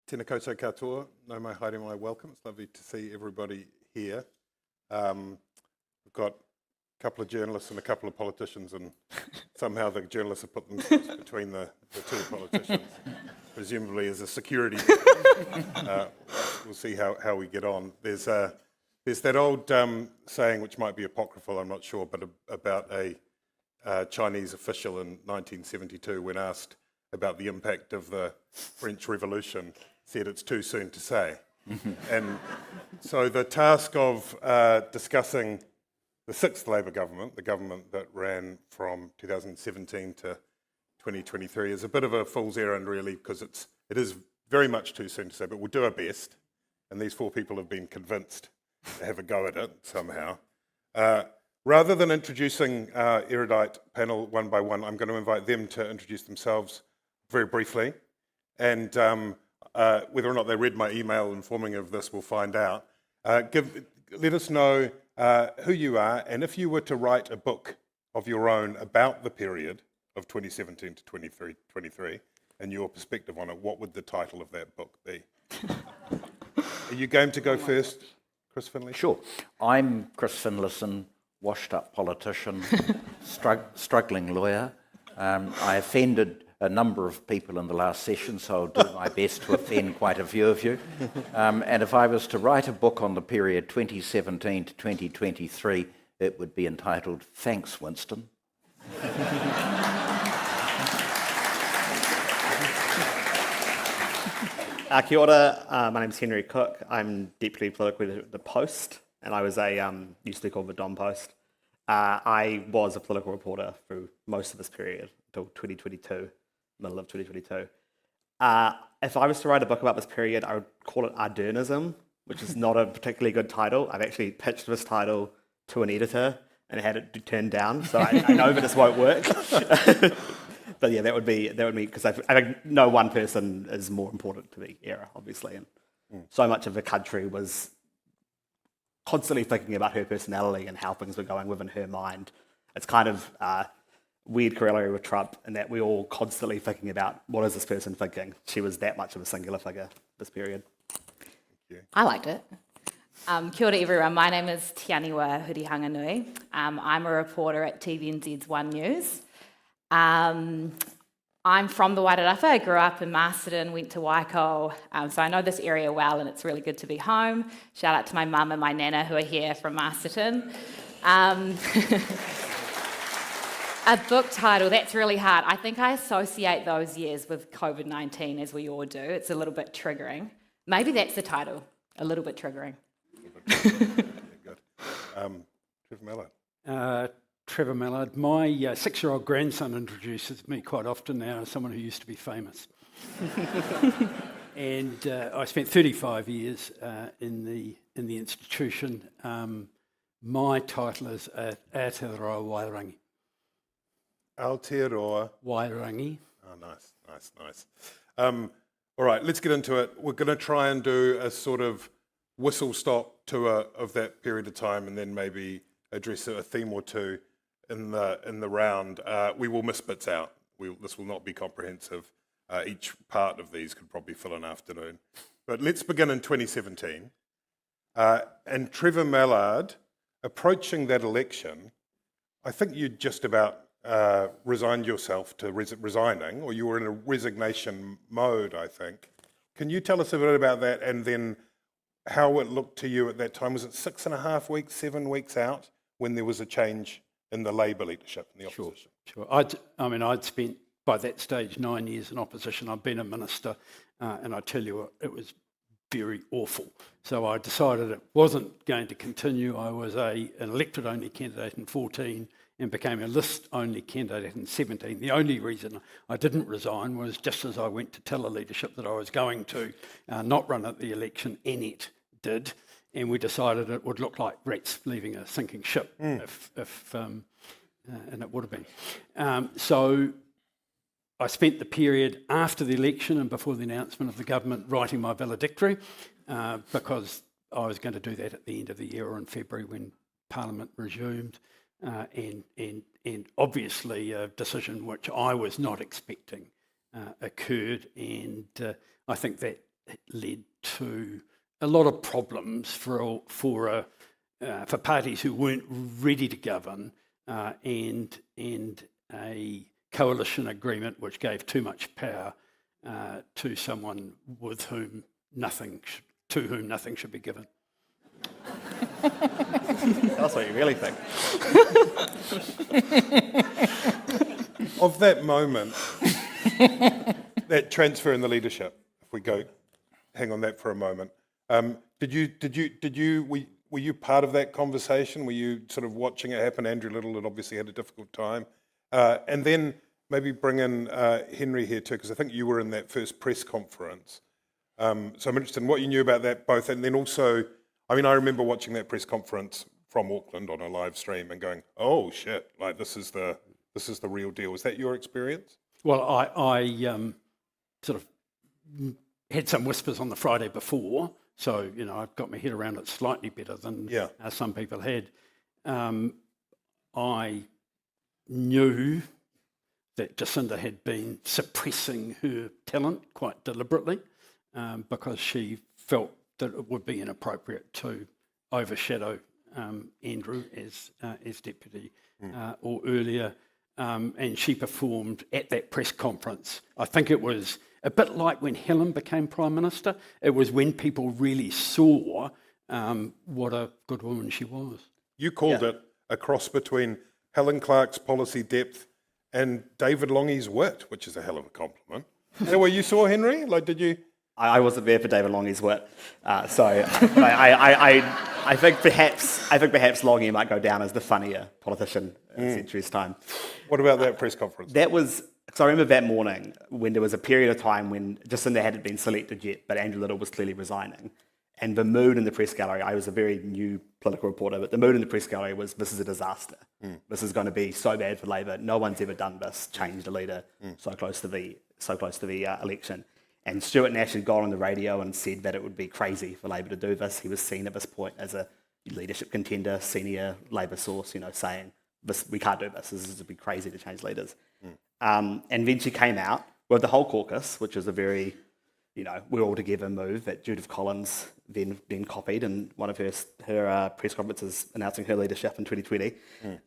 Tēnā koutou katoa, no mai haere mai, welcome. It's lovely to see everybody here. We've got a couple of journalists and a couple of politicians, and somehow the journalists have put themselves between the two politicians, presumably as a security. We'll see how we get on. There's that old saying, which might be apocryphal, I'm not sure, but about a Chinese official in 1972 when asked about the impact of the French Revolution, said it's too soon to say. And so the task of discussing the sixth Labour government, the government that ran from 2017 to 2023, is a bit of a fool's errand really, because it is very much too soon to say, but we'll do our best. And these four people have been convinced to have a go at it somehow. Rather than introducing our erudite panel one by one, I'm going to invite them to introduce themselves very briefly. And whether or not they read my email informing of this, we'll find out. Let us know who you are, and if you were to write a book of your own about the period of 2017 to 23, and your perspective on it, what would the title of that book be? Are you game to go first, Chris Finlayson? Sure. I'm Chris Finlayson, washed-up politician, struggling lawyer. I offended a number of people in the last session, so I'll do my best to offend quite a few of you. And if I was to write a book on the period 2017 to 2023, it would be entitled Thanks, Winston. Kia ora, my name's Henry Cooke. I'm Deputy Political Editor at The Post, and I was used to be called the Don Post. I was a political reporter through most of this period until 2022. Middle of 2022. If I was to write a book about this period, I would call it Ardernism, which is not a particularly good title. I've actually pitched this title to an editor and had it turned down, so I know that this won't work. But yeah, that would be because I think no one person is more important to the era, obviously, and so much of the country was constantly thinking about her personality and how things were going within her mind. It's kind of weird corollary with Trump, in that we're all constantly thinking about what is this person thinking. She was that much of a singular figure this period. I liked it. Kia ora everyone, my name is Te Aniwa Hurihanganui. I'm a reporter at TVNZ's One News. I'm from the Wairarapa. I grew up in Masterton, went to Waikato, so I know this area well, and it's really good to be home. Shout out to my mum and my nana who are here from Masterton. A book title, that's really hard. I think I associate those years with COVID-19, as we all do. It's a little bit triggering. Maybe that's the title, a little bit triggering. Good. Trevor Mallard. Trevor Mallard. My 6-year-old grandson introduces me quite often now as someone who used to be famous. And I spent 35 years in the institution. My title is Aotearoa Wairangi. Aotearoa Wairangi. Oh, nice. All right, let's get into it. We're going to try and do a sort of whistle-stop tour of that period of time, and then maybe address a theme or two in the round. We will miss bits out. This will not be comprehensive. Each part of these could probably fill an afternoon. But let's begin in 2017. And Trevor Mallard, approaching that election, I think you'd just about resigned yourself to resigning, or you were in a resignation mode, I think. Can you tell us a bit about that, and then how it looked to you at that time? Was it 6.5 weeks, 7 weeks out, when there was a change in the Labour leadership in the opposition? Sure. I'd spent, by that stage, 9 years in opposition. I'd been a minister, and I tell you what, it was very awful. So I decided it wasn't going to continue. I was an electorate-only candidate in 14 and became a list-only candidate in 17. The only reason I didn't resign was just as I went to tell the leadership that I was going to not run at the election, Annette did, and we decided it would look like rats leaving a sinking ship, and it would have been. So I spent the period after the election and before the announcement of the government writing my valedictory, because I was going to do that at the end of the year or in February when Parliament resumed. And obviously a decision which I was not expecting occurred, and I think that it led to a lot of problems for parties who weren't ready to govern, and a coalition agreement which gave too much power to someone to whom nothing should be given. That's what you really think. Of that moment, that transfer in the leadership, if we go hang on that for a moment, were you part of that conversation? Were you sort of watching it happen? Andrew Little had obviously had a difficult time. And then maybe bring in Henry here too, because I think you were in that first press conference. So I'm interested in what you knew about that both, and then also, I mean, I remember watching that press conference from Auckland on a live stream and going, "Oh shit! Like this is the real deal." Was that your experience? Well, I sort of had some whispers on the Friday before, so I've got my head around it slightly better than some people had. I knew that Jacinda had been suppressing her talent quite deliberately because she felt that it would be inappropriate to overshadow Andrew as deputy or earlier, and she performed at that press conference. I think it was a bit like when Helen became Prime Minister. It was when people really saw what a good woman she was. You called it a cross between Helen Clark's policy depth and David Longie's wit, which is a hell of a compliment. Is that what you saw, Henry? Like, did you? I wasn't there for David Longie's wit, so I think perhaps Longie might go down as the funnier politician in a century's time. What about that press conference? That was, because I remember that morning when there was a period of time when Jacinda hadn't been selected yet, but Andrew Little was clearly resigning. And the mood in the press gallery, I was a very new political reporter, but the mood in the press gallery was, this is a disaster. This is going to be so bad for Labour. No one's ever done this, changed a leader so close to the election. And Stuart Nash had gone on the radio and said that it would be crazy for Labour to do this. He was seen at this point as a leadership contender, senior Labour source, saying, we can't do this. This would be crazy to change leaders. And then she came out with the whole caucus, which is a very, we're all together move that Judith Collins then copied in one of her press conferences announcing her leadership in 2020.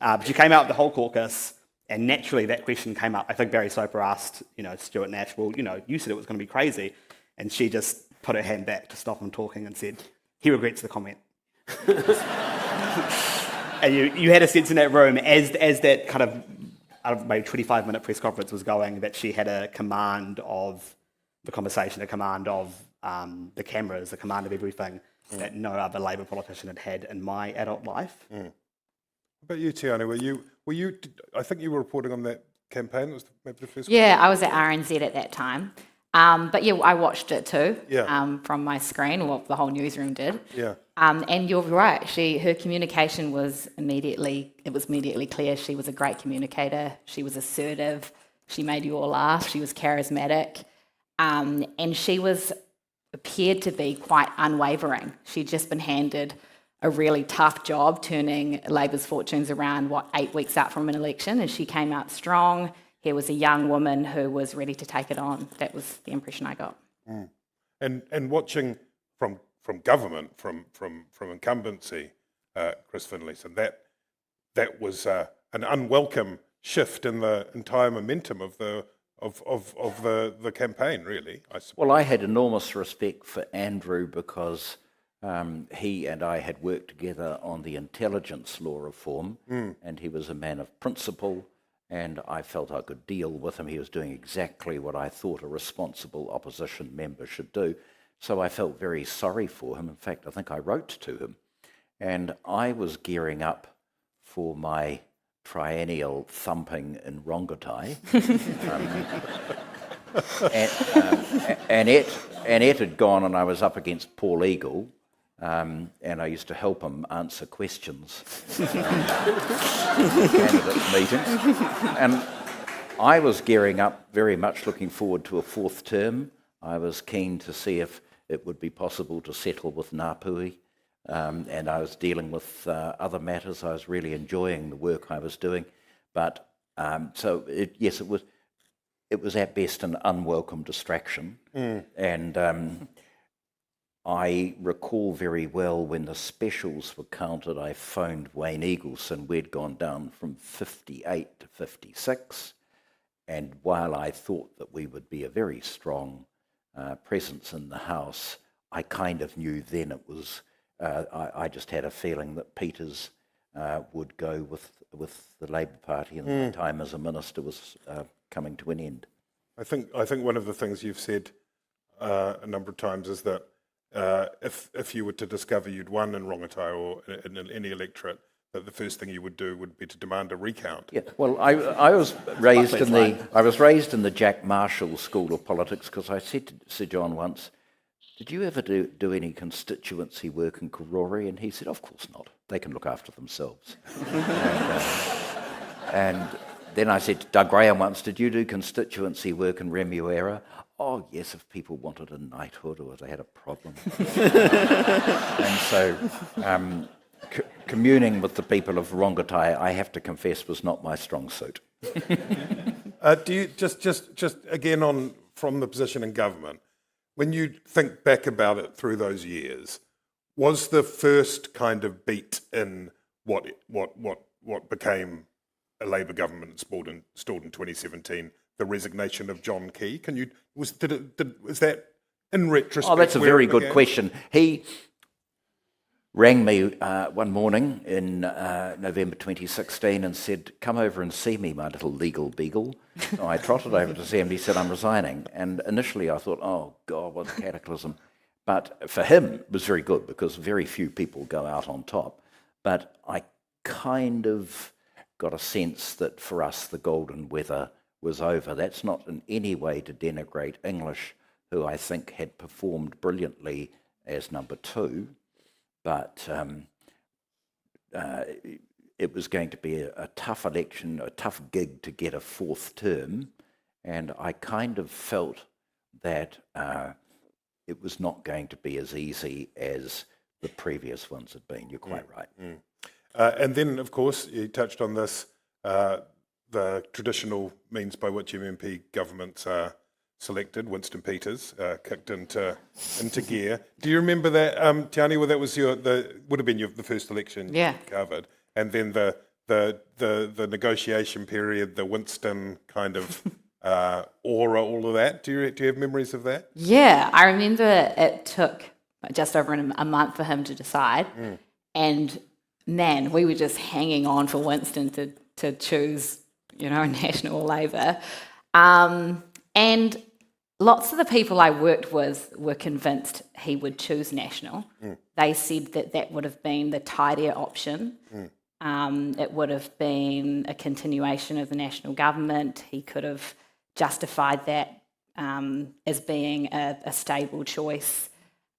But she came out with the whole caucus, and naturally that question came up. I think Barry Soper asked, Stuart Nash, well, you said it was going to be crazy. And she just put her hand back to stop him talking and said, he regrets the comment. And you had a sense in that room as that kind of, maybe 25-minute press conference was going, that she had a command of the conversation, a command of the cameras, a command of everything that no other Labour politician had in my adult life. What about you, Tiana? Were you? I think you were reporting on that campaign. That was maybe the first. Yeah, I was at RNZ at that time. But yeah, I watched it too. From my screen, well, the whole newsroom did. Yeah. And you're right. Her communication was immediately clear. She was a great communicator. She was assertive. She made you all laugh. She was charismatic. And she appeared to be quite unwavering. She'd just been handed a really tough job turning Labour's fortunes around, 8 weeks out from an election, and she came out strong. Here was a young woman who was ready to take it on. That was the impression I got. And watching from government, from incumbency, Chris Finlayson, that was an unwelcome shift in the entire momentum of the campaign, really. I suppose. Well, I had enormous respect for Andrew because he and I had worked together on the intelligence law reform, and he was a man of principle, and I felt I could deal with him. He was doing exactly what I thought a responsible opposition member should do. So I felt very sorry for him. In fact, I think I wrote to him. And I was gearing up for my triennial thumping in Rongotai. Annette had gone, and I was up against Paul Eagle, and I used to help him answer questions candidate meetings. And I was gearing up, very much looking forward to a fourth term. I was keen to see if it would be possible to settle with Ngāpuhi, and I was dealing with other matters. I was really enjoying the work I was doing, but it was at best an unwelcome distraction, and I recall very well when the specials were counted, I phoned Wayne Eagleson. We'd gone down from 58 to 56. And while I thought that we would be a very strong presence in the House, I kind of knew then it was, I just had a feeling that Peters would go with the Labour Party, and my time as a minister was coming to an end. I think one of the things you've said a number of times is that if you were to discover you'd won in Rongotai or in any electorate, that the first thing you would do would be to demand a recount. Yeah, well, I was raised in the Jack Marshall School of Politics, because I said to Sir John once, "Did you ever do any constituency work in Karori?" And he said, "Of course not. They can look after themselves." and then I said to Doug Graham once, "Did you do constituency work in Remuera?" "Oh, yes, if people wanted a knighthood or they had a problem." And so communing with the people of Rongotai, I have to confess, was not my strong suit. Do you just again on from the position in government, when you think back about it through those years, was the first kind of beat in what became a Labour government installed in 2017 the resignation of John Key? Was that in retrospect? Oh, that's a very good question. He rang me one morning in November 2016 and said, "Come over and see me, my little legal beagle." So I trotted over to see him. He said, "I'm resigning." And initially I thought, "Oh, God, what a cataclysm." But for him, it was very good, because very few people go out on top. But I kind of got a sense that for us the golden weather was over. That's not in any way to denigrate English, who I think had performed brilliantly as number 2. But it was going to be a tough election, a tough gig to get a 4th term, and I kind of felt that it was not going to be as easy as the previous ones had been. You're quite right. And then, of course, you touched on this, the traditional means by which MMP governments are selected. Winston Peters kicked into gear. Do you remember that, Te Aniwa? That was would have been the first election you covered, and then the negotiation period, the Winston kind of aura, all of that. Do you have memories of that? Yeah, I remember it took just over a month for him to decide, and man, we were just hanging on for Winston to choose, National or Labour, and lots of the people I worked with were convinced he would choose National. They said that would have been the tidier option. It would have been a continuation of the national government. He could have justified that as being a stable choice.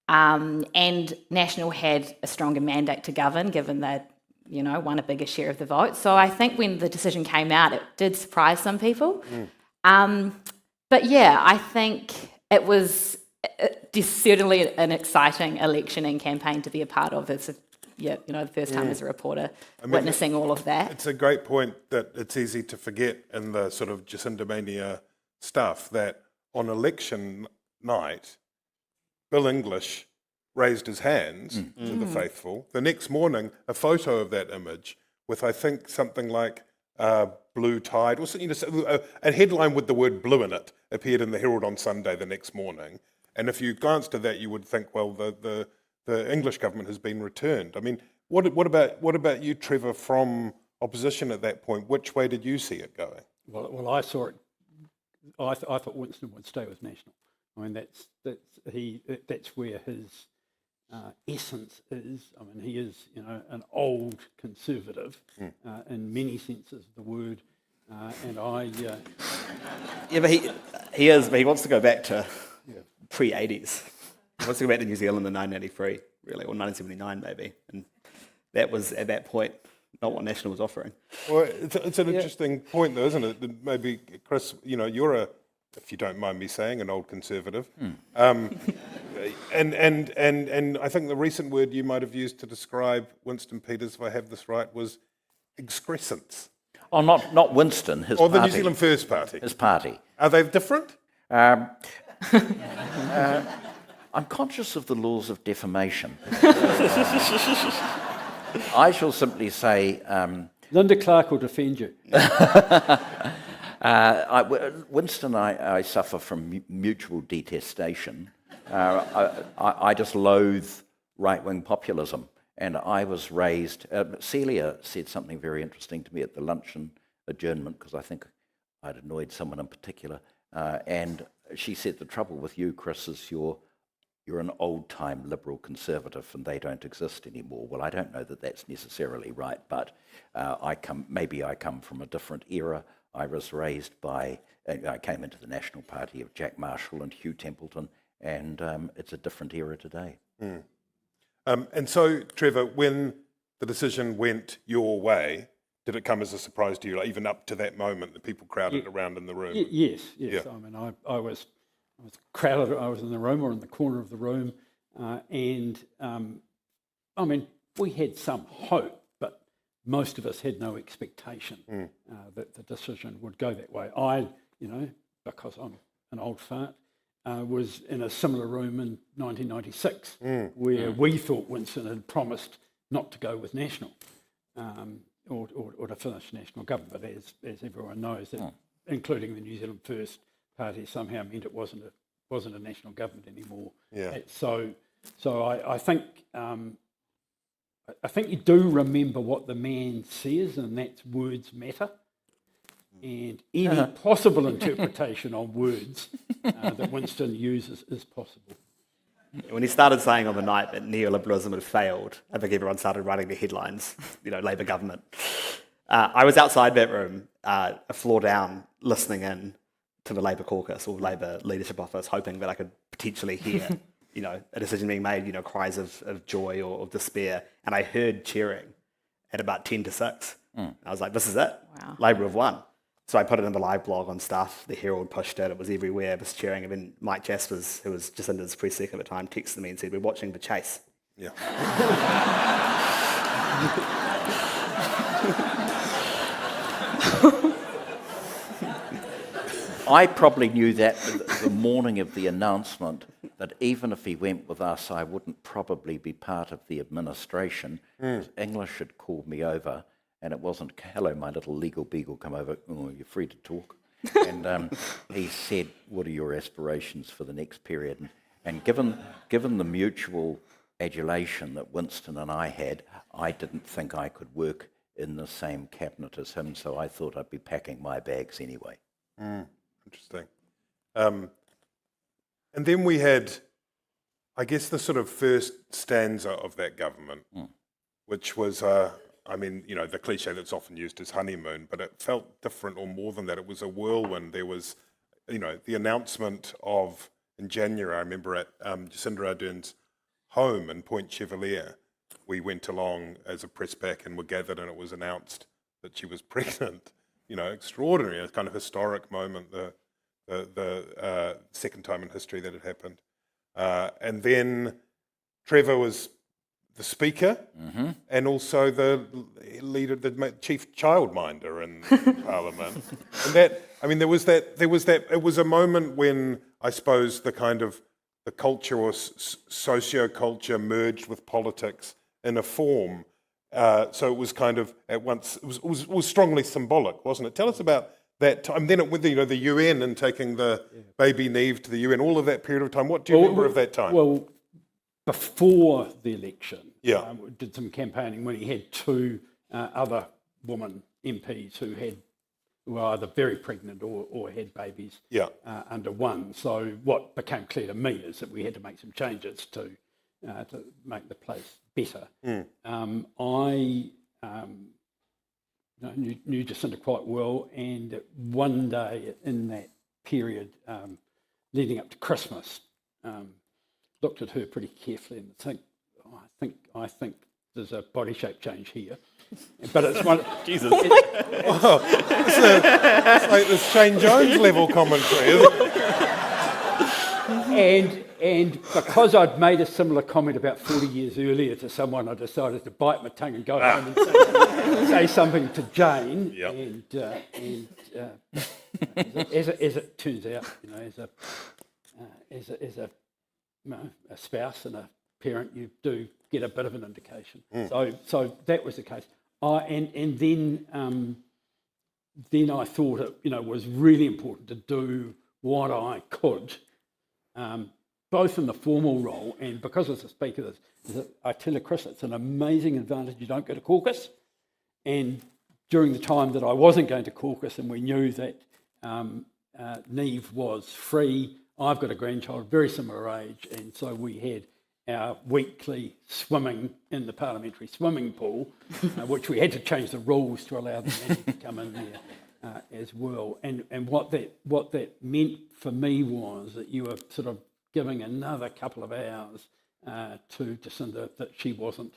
And National had a stronger mandate to govern, given that, won a bigger share of the vote. So I think when the decision came out, it did surprise some people. But yeah, I think it was certainly an exciting election and campaign to be a part of. It's the first time as a reporter witnessing all of that. It's a great point that it's easy to forget in the sort of Jacindamania stuff that on election night, Bill English raised his hands to the faithful. The next morning, a photo of that image with, I think, something like blue tide, or a headline with the word blue in it appeared in the Herald on Sunday the next morning. And if you glanced at that, you would think, well, the English government has been returned. I mean, what about you, Trevor, from opposition at that point? Which way did you see it going? Well, I saw it. I thought Winston would stay with National. I mean, that's where his essence is. I mean, he is, an old conservative in many senses of the word, and I. Yeah, but he is. But he wants to go back to pre-80s. He wants to go back to New Zealand in 1983, really, or 1979 maybe, and that was at that point not what National was offering. Well, it's an interesting point, though, isn't it? That maybe, Chris, you're if you don't mind me saying, an old conservative. And I think the recent word you might have used to describe Winston Peters, if I have this right, was excrescence. Oh, not Winston, his or party. The New Zealand First Party. His party. Are they different? I'm conscious of the laws of defamation. I shall simply say... Linda Clark will defend you. Winston and I suffer from mutual detestation. I just loathe right-wing populism. And I was raised... Celia said something very interesting to me at the luncheon adjournment, because I think I'd annoyed someone in particular. And she said, the trouble with you, Chris, is you're an old-time Liberal Conservative and they don't exist anymore. Well, I don't know that that's necessarily right, but maybe I come from a different era. I was raised by... I came into the National Party of Jack Marshall and Hugh Templeton, and it's a different era today. Mm. And so, Trevor, when the decision went your way, did it come as a surprise to you, like, even up to that moment, the people crowded around in the room? Yes. Yeah. I mean, I was crowded. I was in the room or in the corner of the room, and I mean, we had some hope, but most of us had no expectation that the decision would go that way. I, because I'm an old fart, was in a similar room in 1996, where we thought Winston had promised not to go with National, or to finish National government. But as everyone knows, that, including the New Zealand First Party, somehow meant it wasn't a national government anymore. Yeah. So I think you do remember what the man says, and that's words matter. And any possible interpretation on words that Winston uses is possible. When he started saying on the night that neoliberalism had failed, I think everyone started writing the headlines, Labour government. I was outside that room, a floor down, listening in to the Labour caucus or Labour leadership office, hoping that I could potentially hear, a decision being made, cries of joy or of despair. And I heard cheering at about 10 to 6. I was like, this is it. Wow. Labour have won. So I put it in the live blog on Stuff. The Herald pushed it. It was everywhere. It was cheering. And then Mike Jaspers, who was just in his press sec at the time, texted me and said, we're watching The Chase. Yeah. I probably knew that the morning of the announcement, that even if he went with us, I wouldn't probably be part of the administration. English had called me over, and it wasn't, hello, my little legal beagle, come over, oh, you're free to talk. And he said, what are your aspirations for the next period? And given the mutual adulation that Winston and I had, I didn't think I could work in the same cabinet as him, so I thought I'd be packing my bags anyway. Interesting. And then we had, I guess, the sort of first stanza of that government, which was, the cliche that's often used is honeymoon, but it felt different, or more than that. It was a whirlwind. There was, the announcement of, in January, I remember at Jacinda Ardern's home in Point Chevalier, we went along as a press pack and were gathered, and it was announced that she was pregnant. Extraordinary, a kind of historic moment, the second time in history that it happened. And then Trevor was the speaker and also the leader, the chief childminder in Parliament. And there was that, it was a moment when I suppose the kind of the culture or socio-culture merged with politics in a form. So it was kind of at once, it was strongly symbolic, wasn't it? Tell us about that time. Then with the UN and taking the baby Neve to the UN, all of that period of time. What do you remember of that time? Well, before the election, we did some campaigning when he had two other woman MPs who were either very pregnant or had babies under one. So what became clear to me is that we had to make some changes to make the place better. I knew Jacinda quite well, and one day in that period leading up to Christmas, looked at her pretty carefully and I think there's a body shape change here. But it's one. Jesus. It's like this Shane Jones level commentary, isn't it? And because I'd made a similar comment about 40 years earlier to someone, I decided to bite my tongue and go home and say something to Jane. Yep. And as it turns out, as a a spouse and a parent, you do get a bit of an indication. So that was the case. And then I thought it was really important to do what I could, both in the formal role and because as a speaker, I tell you, Chris, it's an amazing advantage you don't go to caucus. And during the time that I wasn't going to caucus and we knew that Neve was free, I've got a grandchild very similar age, and so we had our weekly swimming in the parliamentary swimming pool, which we had to change the rules to allow the men to come in there as well. And what that meant for me was that you were sort of giving another couple of hours to Jacinda that she wasn't,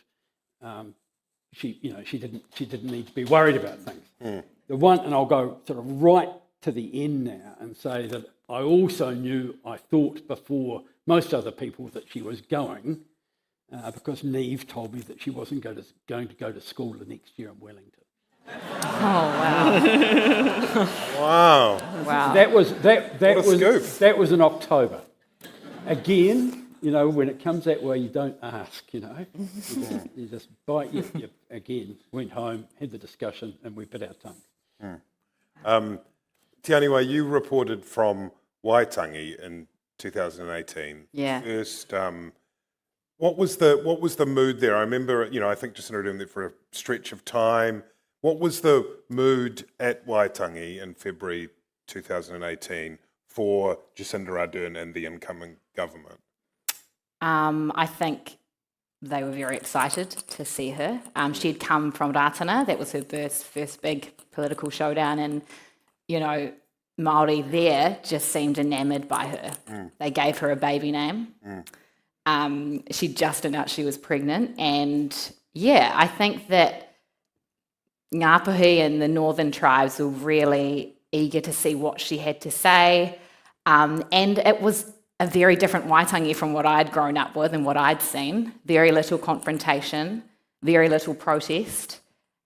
she didn't need to be worried about things. The one, and I'll go sort of right to the end now and say that I also knew, I thought before most other people that she was going, because Neve told me that she wasn't going to go to school the next year in Wellington. Oh, wow. Wow. That was scoop. in October. Again, when it comes that way, you don't ask. You just bite. You again went home, had the discussion, and we bit our tongue. Te Aniwa, you reported from Waitangi in 2018. Yeah. First, what was the mood there? I remember, I think Jacinda doing that for a stretch of time. What was the mood at Waitangi in February 2018 for Jacinda Ardern and the incoming government? I think they were very excited to see her. She had come from Ratana. That was her first big political showdown, and Māori there just seemed enamoured by her. They gave her a baby name. She just announced she was pregnant, and I think that Ngāpuhi and the northern tribes were really eager to see what she had to say, and it was a very different Waitangi from what I'd grown up with and what I'd seen. Very little confrontation, very little protest.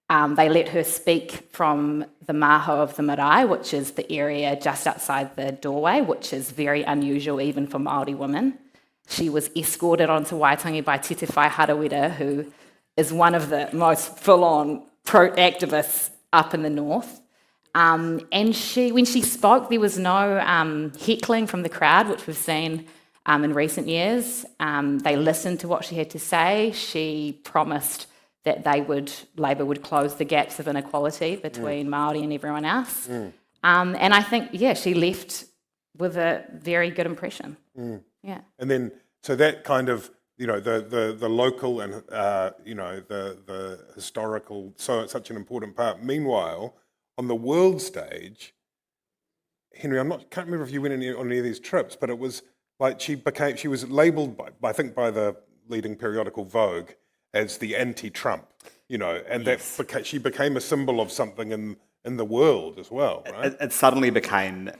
They let her speak from the maho of the marae, which is the area just outside the doorway, which is very unusual even for Māori women. She was escorted onto Waitangi by Te Whai Harawira, who is one of the most full-on pro-activists up in the north. And when she spoke, there was no heckling from the crowd, which we've seen in recent years. They listened to what she had to say. She promised that Labour would close the gaps of inequality between Māori and everyone else. And I think, she left with a very good impression. Yeah. And then, so that kind of, the local and, the historical, so it's such an important part. Meanwhile, on the world stage, Henry, can't remember if you went on any of these trips, but it was like she was labelled by the leading periodical Vogue as the anti-Trump, and Yes. she became a symbol of something in the world as well, right? It suddenly became,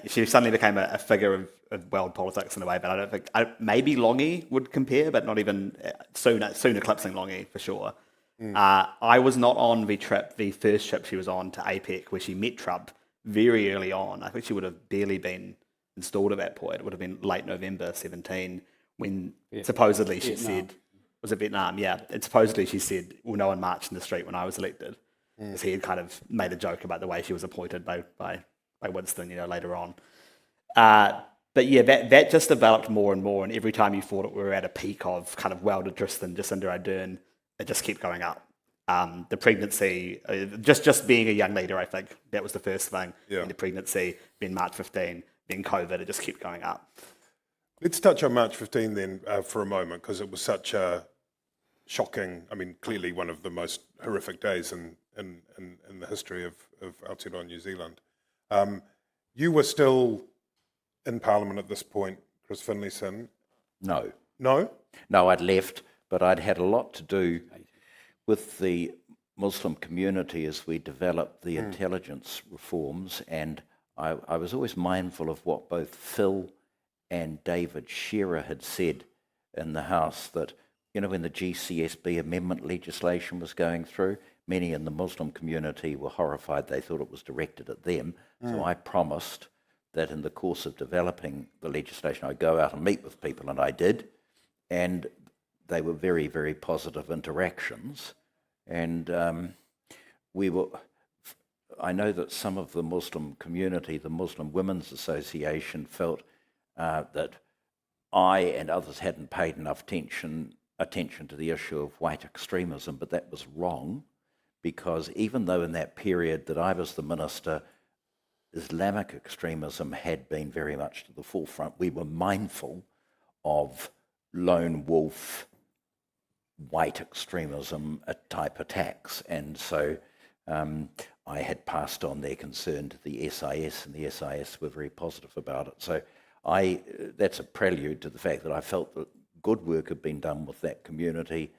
she suddenly became a figure of world politics in a way, but I don't think, maybe Longy would compare, but not even soon eclipsing Longy for sure. I was not on the first trip she was on to APEC, where she met Trump very early on. I think she would have barely been installed at that point. It would have been late November 17, when supposedly she said, was it Vietnam? Yeah. And supposedly she said, well, no one marched in the street when I was elected. Because he had kind of made a joke about the way she was appointed by Winston, later on. But that just developed more and more, and every time you thought we were at a peak of kind of welded Tristan, Jacinda Ardern, it just kept going up. The pregnancy, just being a young leader, I think, that was the first thing. Yeah. And the pregnancy, then March 15, then COVID, it just kept going up. Let's touch on March 15 then for a moment, because it was such a shocking, clearly one of the most horrific days in the history of Aotearoa New Zealand. You were still in Parliament at this point, Chris Finlayson. No. No? No, I'd left, but I'd had a lot to do with the Muslim community as we developed the intelligence reforms, and I was always mindful of what both Phil and David Shearer had said in the House, that when the GCSB amendment legislation was going through, many in the Muslim community were horrified. They thought it was directed at them. So I promised that in the course of developing the legislation, I'd go out and meet with people, and I did, and they were very, very positive interactions. And I know that some of the Muslim community, the Muslim Women's Association, felt that I and others hadn't paid enough attention to the issue of white extremism, but that was wrong, because even though in that period that I was the minister, Islamic extremism had been very much to the forefront, we were mindful of lone wolf white extremism type attacks, and so I had passed on their concern to the SIS, and the SIS were very positive about it. So that's a prelude to the fact that I felt that good work had been done with that community,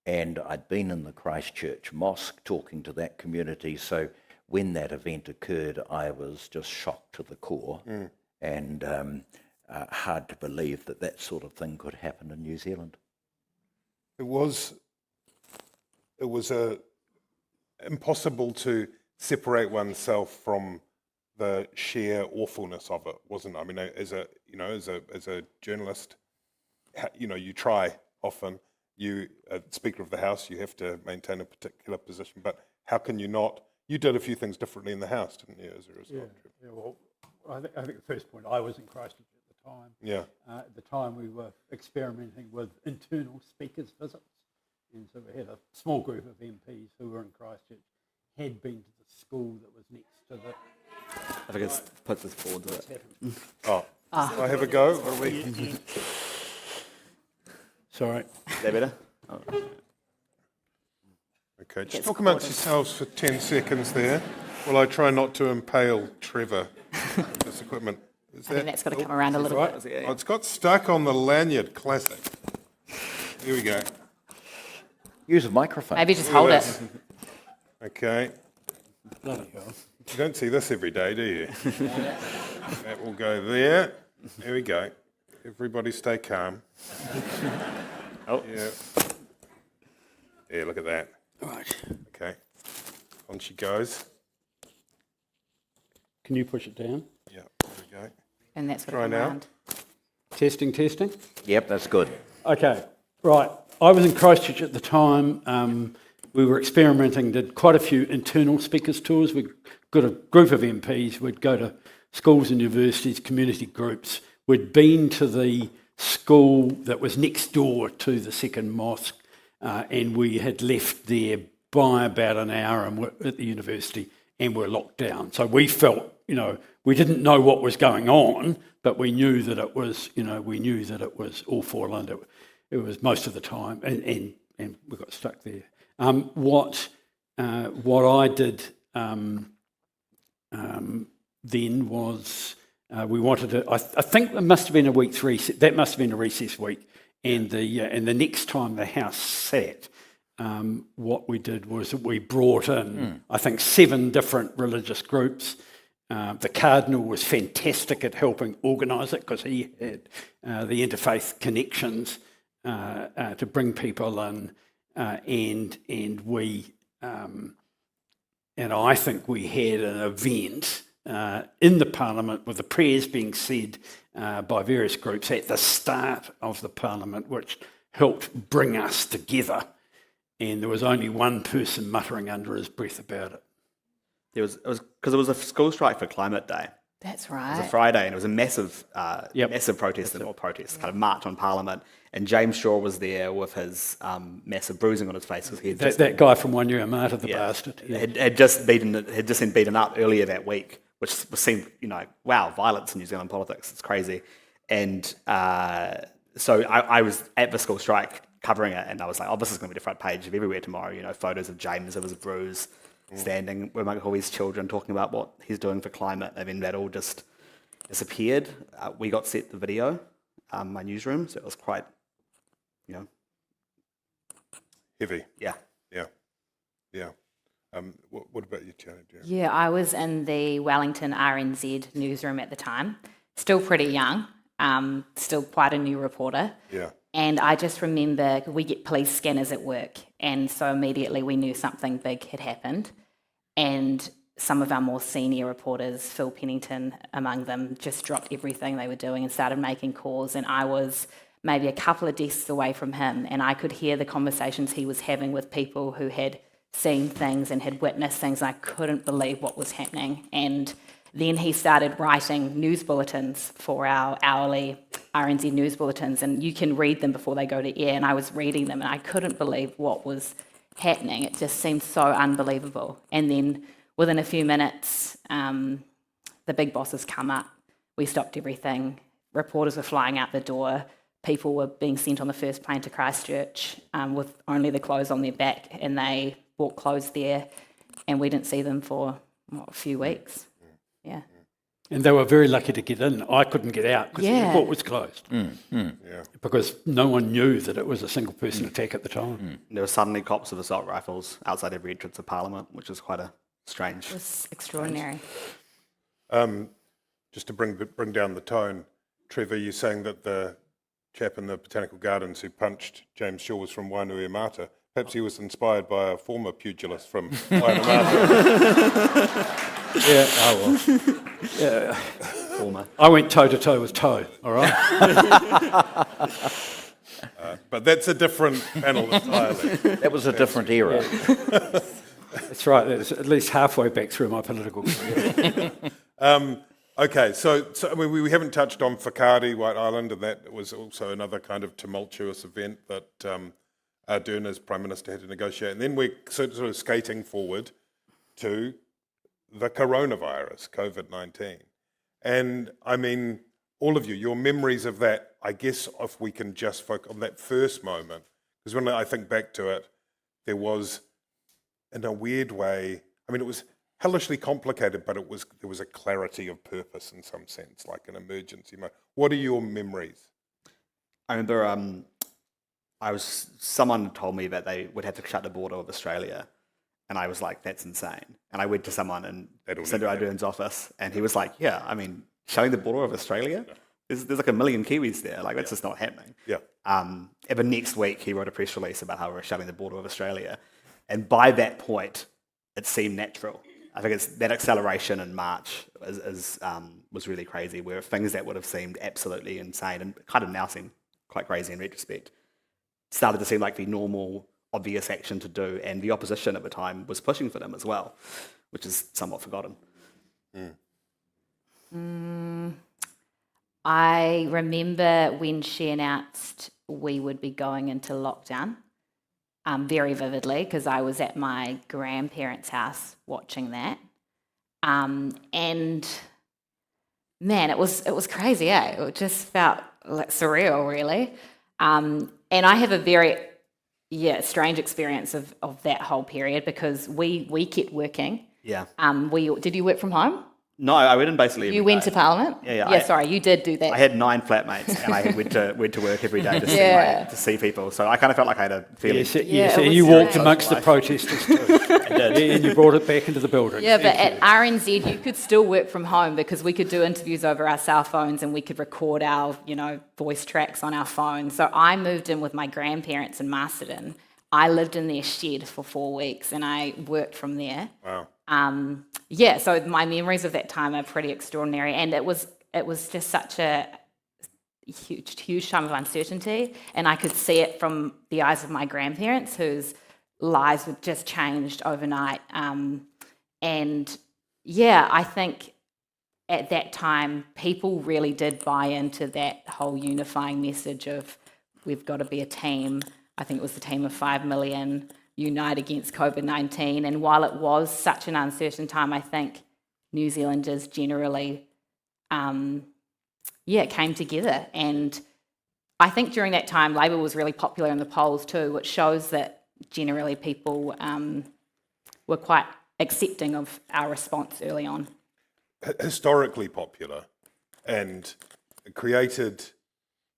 and I'd been in the Christchurch mosque talking to that community, so when that event occurred, I was just shocked to the core, and hard to believe that that sort of thing could happen in New Zealand. It was impossible to separate oneself from the sheer awfulness of it, wasn't it? I mean, as a journalist, you try often. You, Speaker of the House, you have to maintain a particular position, but how can you not? You did a few things differently in the House, didn't you, as a result? Yeah, well, I think the first point, I was in Christchurch at the time. Yeah. At the time we were experimenting with internal speakers' visits, and so we had a small group of MPs who were in Christchurch, had been to the school that was next to the... I think it's put this forward to it. Do I have a go? What are we? Sorry. Is that better? Oh. Okay, just talk amongst yourselves for 10 seconds there while I try not to impale Trevor with this equipment. I think that's got to come around a little bit. Oh, it's got stuck on the lanyard. Classic. Here we go. Use a microphone. Maybe just hold it. Okay. Bloody hell. You don't see this every day, do you? That will go there. There we go. Everybody stay calm. Oh. Yeah. Yeah, look at that. Right. Okay. On she goes. Can you push it down? Yeah, there we go. And that's got to Try come now. around. Testing. Yep, that's good. Okay, right. I was in Christchurch at the time. We were experimenting, did quite a few internal speakers tours. We got a group of MPs. We'd go to schools and universities, community groups. We'd been to the school that was next door to the second mosque, and we had left there by about an hour and we're at the university and we're locked down. So we felt, we didn't know what was going on, but we knew that it was, awful, and it was most of the time, and we got stuck there. What I did then was we wanted to. I think it must have been a week's recess. That must have been a recess week, and the next time the House sat, what we did was we brought in I think 7 different religious groups. The Cardinal was fantastic at helping organise it because he had the interfaith connections to bring people in, and we and I think we had an event in the Parliament with the prayers being said by various groups at the start of the Parliament, which helped bring us together. And there was only one person muttering under his breath about it. It was because it was a school strike for Climate Day. That's It right. was a Friday, and it was a massive, massive kind of march on Parliament. And James Shaw was there with his massive bruising on his face because he had That guy from Wainuiomata, the bastard. Yeah. had just been beaten up earlier that week, which seemed, wow, violence in New Zealand politics. It's crazy. And so I was at the school strike covering it, and I was like, oh, this is going to be the front page of everywhere tomorrow. Photos of James with his bruise, standing among all his children, talking about what he's doing for climate, and then that all just disappeared. We got set the video, my newsroom, so it was quite, Heavy. yeah. Yeah. What about you, Tiana? Yeah, I was in the Wellington RNZ newsroom at the time, still pretty young, still quite a new reporter. Yeah. And I just remember we get police scanners at work, and so immediately we knew something big had happened. And some of our more senior reporters, Phil Pennington among them, just dropped everything they were doing and started making calls, and I was maybe a couple of desks away from him, and I could hear the conversations he was having with people who had seen things and had witnessed things, and I couldn't believe what was happening. And then he started writing news bulletins for our hourly RNZ news bulletins, and you can read them before they go to air, and I was reading them, and I couldn't believe what was happening. It just seemed so unbelievable. And then within a few minutes, the big bosses come up. We stopped everything. Reporters were flying out the door. People were being sent on the first plane to Christchurch with only the clothes on their back, and they bought clothes there, and we didn't see them for a few weeks. Yeah. And they were very lucky to get in. I couldn't get out because the airport was closed. Because no one knew that it was a single person attack at the time. There were suddenly cops with assault rifles outside every entrance of Parliament, which is quite a strange. It was extraordinary. Just to bring down the tone, Trevor, you're saying that the chap in the Botanical Gardens who punched James Shaw was from Wainuiomata. Perhaps he was inspired by a former pugilist from Wainuiomata. Yeah, oh well. Yeah. Former. I went toe-to-toe with Toe, all right? But that's a different panel entirely. That was a different era. That's right, that's at least halfway back through my political career. Okay, so I mean, we haven't touched on Whakaari, White Island, and that was also another kind of tumultuous event that Ardern as Prime Minister had to negotiate. And then we're sort of skating forward to the coronavirus, COVID-19. And I mean, all of you, your memories of that, I guess if we can just focus on that first moment, because when I think back to it, there was, in a weird way, I mean, it was hellishly complicated, but there was a clarity of purpose in some sense, like an emergency mode. What are your memories? I remember someone told me that they would have to shut the border with Australia, and I was like, that's insane. And I went to someone in Senator Ardern's office, and he was like, yeah, I mean, shutting the border with Australia? There's like 1 million Kiwis there. Like, that's just not happening. Yeah. But next week, he wrote a press release about how we're shutting the border with Australia. And by that point, it seemed natural. I think it's that acceleration in March was really crazy, where things that would have seemed absolutely insane and kind of now seem quite crazy in retrospect started to seem like the normal, obvious action to do, and the opposition at the time was pushing for them as well, which is somewhat forgotten. I remember when she announced we would be going into lockdown very vividly, because I was at my grandparents' house watching that. And man, it was crazy, eh? It just felt like surreal, really. And I have a very strange experience of that whole period, because we kept working. Yeah. Did you work from home? No, I went in basically every You went day. to Parliament? Yeah. Sorry, you did do that. I had 9 flatmates, and I went to work every day to see to see people. So I kind of felt like I had a fairly... Yes, it and was you walked strange. amongst the protesters too. I did. And you brought it back into the building. Yeah, but at RNZ, you could still work from home, because we could do interviews over our cell phones, and we could record our, voice tracks on our phones. So I moved in with my grandparents in Masterton. I lived in their shed for 4 weeks, and I worked from there. Wow. So my memories of that time are pretty extraordinary, and it was just such a huge time of uncertainty, and I could see it from the eyes of my grandparents, whose lives were just changed overnight. I think at that time people really did buy into that whole unifying message of we've got to be a team. I think it was the team of 5 million. Unite against COVID-19. And while it was such an uncertain time, I think New Zealanders generally, came together. And I think during that time, Labour was really popular in the polls too, which shows that generally people were quite accepting of our response early on. Historically popular, and created,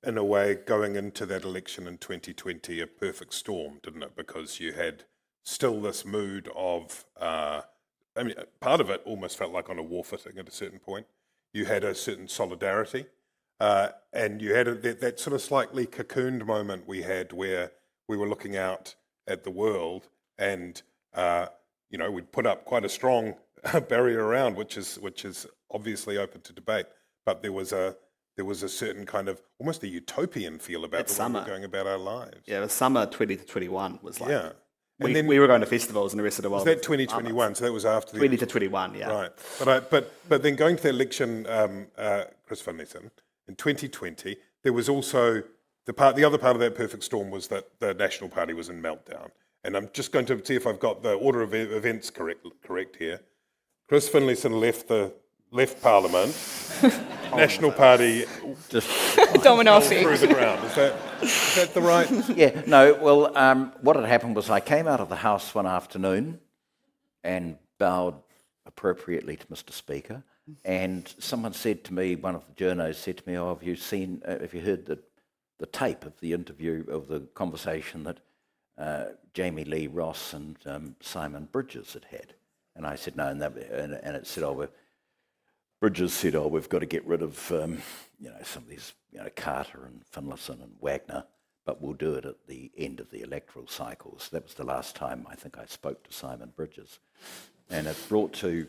in a way, going into that election in 2020, a perfect storm, didn't it? Because you had still this mood of, part of it almost felt like on a war footing at a certain point. You had a certain solidarity, and you had that sort of slightly cocooned moment we had where we were looking out at the world, and we'd put up quite a strong barrier around, which is obviously open to debate. But there was a certain kind of almost a utopian feel about the way we're going about our lives. Yeah, the summer 20 to 21 was like... Yeah. We were going to festivals and the rest of the world. Was that 2021? So that was after the 20 to 21, yeah. Right. But then going to the election, Chris Finlayson, in 2020, there was also the other part of that perfect storm was that the National Party was in meltdown. And I'm just going to see if I've got the order of events correct here. Chris Finlayson left Parliament. National Party Just Domino fell through effect. the ground. Is that the right? Yeah, no, well, what had happened was I came out of the House one afternoon and bowed appropriately to Mr. Speaker, and someone said to me, one of the journos said to me, have you heard the tape of the interview, of the conversation that Jamie Lee Ross and Simon Bridges had? And I said, no, and it said, Bridges said, we've got to get rid of some of these, Carter and Finlayson and Wagner, but we'll do it at the end of the electoral cycles. That was the last time I think I spoke to Simon Bridges. And it brought to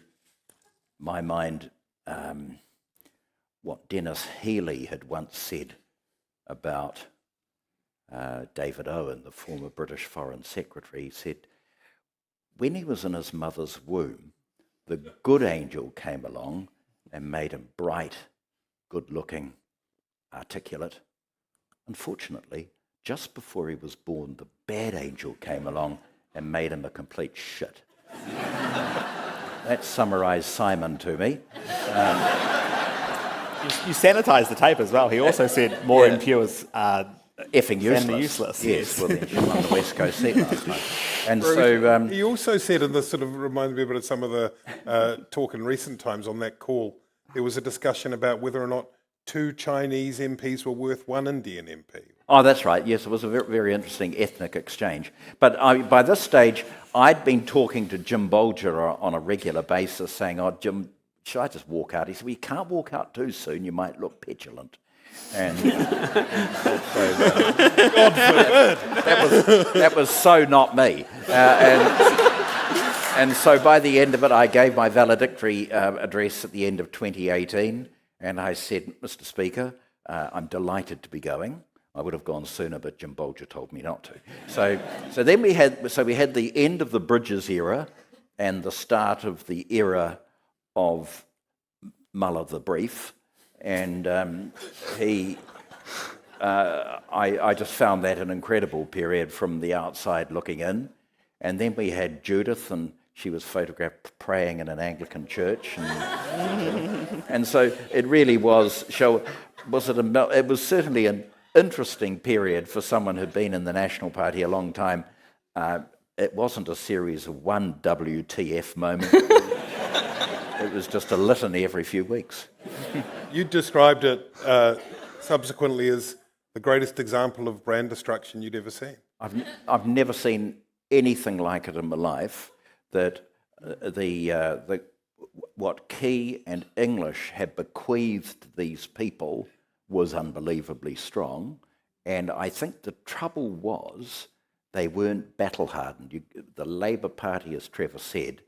my mind what Dennis Healy had once said about David Owen, the former British Foreign Secretary. He said, when he was in his mother's womb, the good angel came along and made him bright, good-looking, articulate. Unfortunately, just before he was born, the bad angel came along and made him a complete shit. That summarised Simon to me. You sanitised the tape as well. He also said more impures Effing useless. useless. Yes, well, then she won the West Coast seat last night. And so... He also said, and this sort of reminded me a bit of some of the talk in recent times on that call, there was a discussion about whether or not 2 Chinese MPs were worth 1 Indian MP. Oh, that's right. Yes, it was a very, very interesting ethnic exchange. But by this stage, I'd been talking to Jim Bolger on a regular basis, saying, Jim, should I just walk out? He said, well, you can't walk out too soon. You might look petulant. And God forbid. That was so not me. And so by the end of it, I gave my valedictory address at the end of 2018, and I said, Mr. Speaker, I'm delighted to be going. I would have gone sooner, but Jim Bolger told me not to. So then we had the end of the Bridges era and the start of the era of Muller the Brief, and I just found that an incredible period from the outside looking in. And then we had Judith, and she was photographed praying in an Anglican church, and so it really was. It was certainly an interesting period for someone who'd been in the National Party a long time. It wasn't a series of one WTF moment. It was just a litany every few weeks. You described it subsequently as the greatest example of brand destruction you'd ever seen. I've never seen anything like it in my life. That what Key and English had bequeathed these people was unbelievably strong, and I think the trouble was they weren't battle-hardened. The Labour Party, as Trevor said,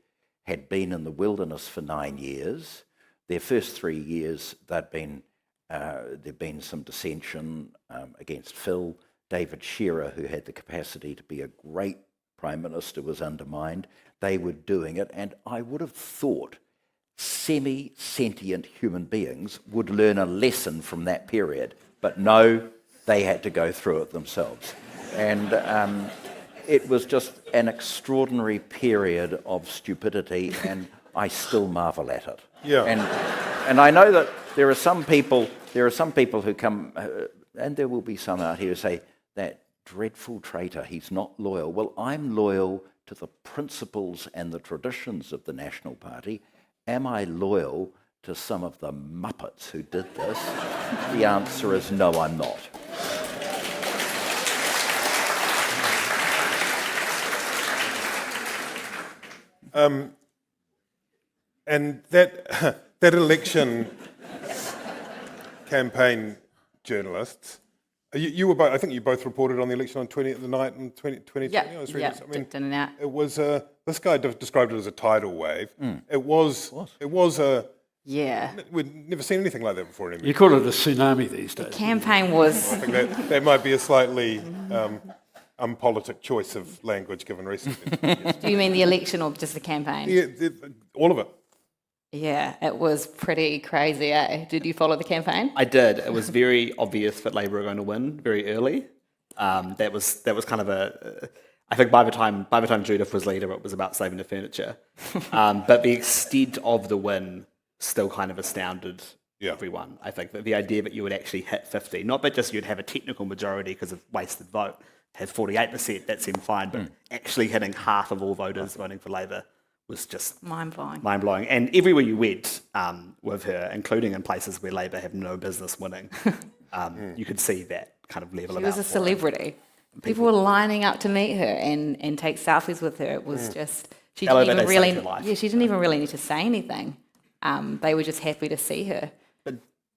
had been in the wilderness for 9 years. Their first 3 years, there'd been some dissension against Phil. David Shearer, who had the capacity to be a great Prime Minister, was undermined. They were doing it, and I would have thought semi-sentient human beings would learn a lesson from that period. But no, they had to go through it themselves. And it was just an extraordinary period of stupidity, and I still marvel at it. Yeah. And I know that there are some people who come, and there will be some out here who say, that dreadful traitor, he's not loyal. Well, I'm loyal to the principles and the traditions of the National Party. Am I loyal to some of the muppets who did this? The answer is no, I'm not. And that election campaign journalists You were both, I think you both reported on the election on the night in 2020. Yeah, I was reading. I mean, dipped in and out. it was this guy described it as a tidal wave. It was a. Yeah. We'd never seen anything like that before. Anyway. You call it a tsunami these days. Campaign was... I think that might be a slightly unpolitic choice of language given recently. Do you mean the election or just the campaign? Yeah, all of it. Yeah, it was pretty crazy, eh? Did you follow the campaign? I did. It was very obvious that Labour were going to win very early. That was kind of I think by the time Judith was leader, it was about saving the furniture. But the extent of the win still kind of astounded everyone. I think that the idea that you would actually hit 50, not that just you'd have a technical majority because of wasted vote, have 48%, that seemed fine, but actually hitting half of all voters voting for Labour was just mind-blowing. And everywhere you went with her, including in places where Labour have no business winning, you could see that kind of level of outpouring. She was a celebrity. People were lining up to meet her and take selfies with her. It was just... She didn't even really need to say anything. They were just happy to see her.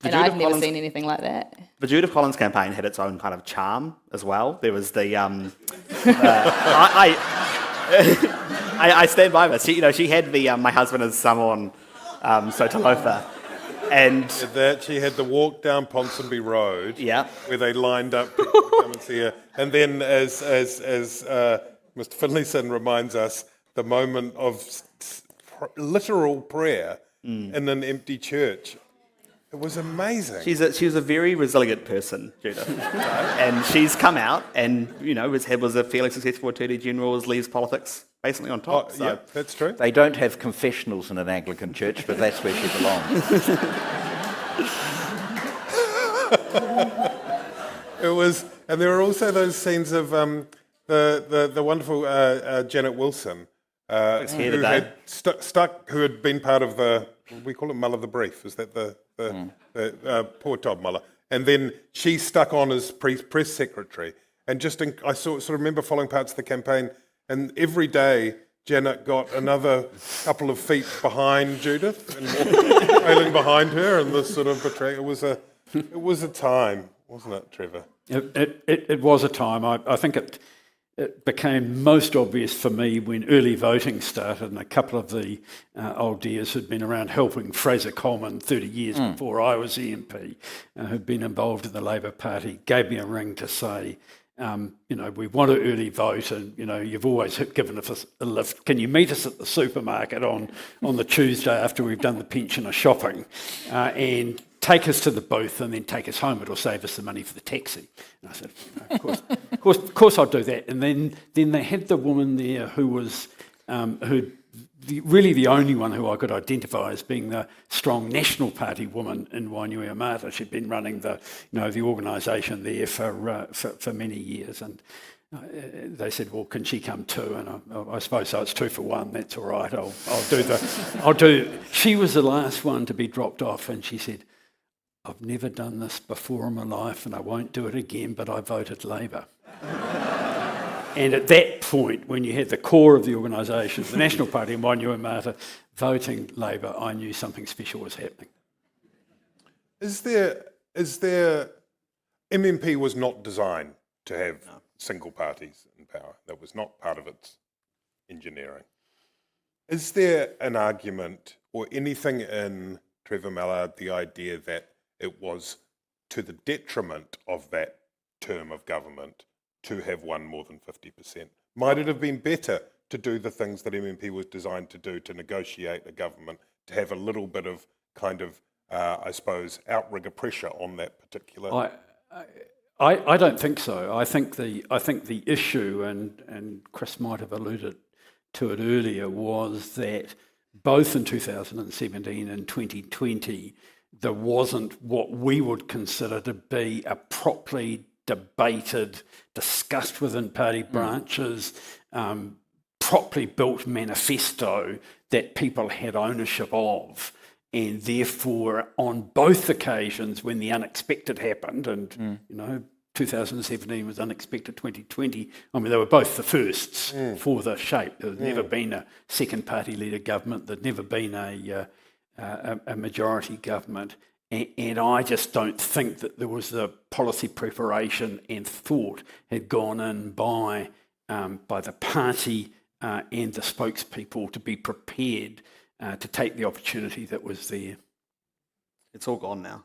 And I'd never seen anything like that. The Judith Collins campaign had its own kind of charm as well. There was the... I stand by this. She had the My Husband is Someone, So Talofa. And that she had the walk down Ponsonby Road, where they lined up to come and see her. And then, as Mr. Finlayson reminds us, the moment of literal prayer in an empty church. It was amazing. She's a very resilient person, Judith, and she's come out and was a fairly successful Attorney General, leaves politics basically on top. Yeah, that's true. They don't have confessionals in an Anglican church, but that's where she belongs. It was, and there were also those scenes of the wonderful Janet Wilson, who had been part of the, we call it Mull of the Brief. Is that the poor Todd Muller? And then she stuck on as press secretary, and I sort of remember following parts of the campaign. And every day, Janet got another couple of feet behind Judith and trailing behind her, and this sort of betrayal. It was a time, wasn't it, Trevor? It was a time. I think it became most obvious for me when early voting started, and a couple of the old dears who'd been around helping Fraser Coleman 30 years before I was the MP, who'd been involved in the Labour Party, gave me a ring to say, we want to early vote, and you've always given us a lift. Can you meet us at the supermarket on the Tuesday after we've done the pensioner shopping, and take us to the booth and then take us home? It'll save us the money for the taxi. And I said, of course I'll do that. And then they had the woman there who was really the only one who I could identify as being the strong National Party woman in Wainuiomata. She'd been running the organisation there for many years, and they said, "Well, can she come too?" And I suppose so. It's 2 for 1. That's all right. I'll do. She was the last one to be dropped off, and she said, "I've never done this before in my life, and I won't do it again. But I voted Labour." And at that point, when you had the core of the organisation, the National Party in Wainuiomata, voting Labour, I knew something special was happening. Is there MMP was not designed to have single parties in power. That was not part of its engineering. Is there an argument or anything in Trevor Mallard, the idea that it was to the detriment of that term of government to have won more than 50%? Might it have been better to do the things that MMP was designed to do, to negotiate a government, to have a little bit of kind of, I suppose, outrigger pressure on that particular... I don't think so. I think the issue, and Chris might have alluded to it earlier, was that both in 2017 and 2020, there wasn't what we would consider to be a properly debated, discussed within party branches, properly built manifesto that people had ownership of. And therefore, on both occasions when the unexpected happened, and 2017 was unexpected, 2020, I mean, they were both the firsts for the shape. There'd never been a second party leader government. There'd never been a majority government. And I just don't think that there was the policy preparation and thought had gone in by the party and the spokespeople to be prepared to take the opportunity that was there. It's all gone now.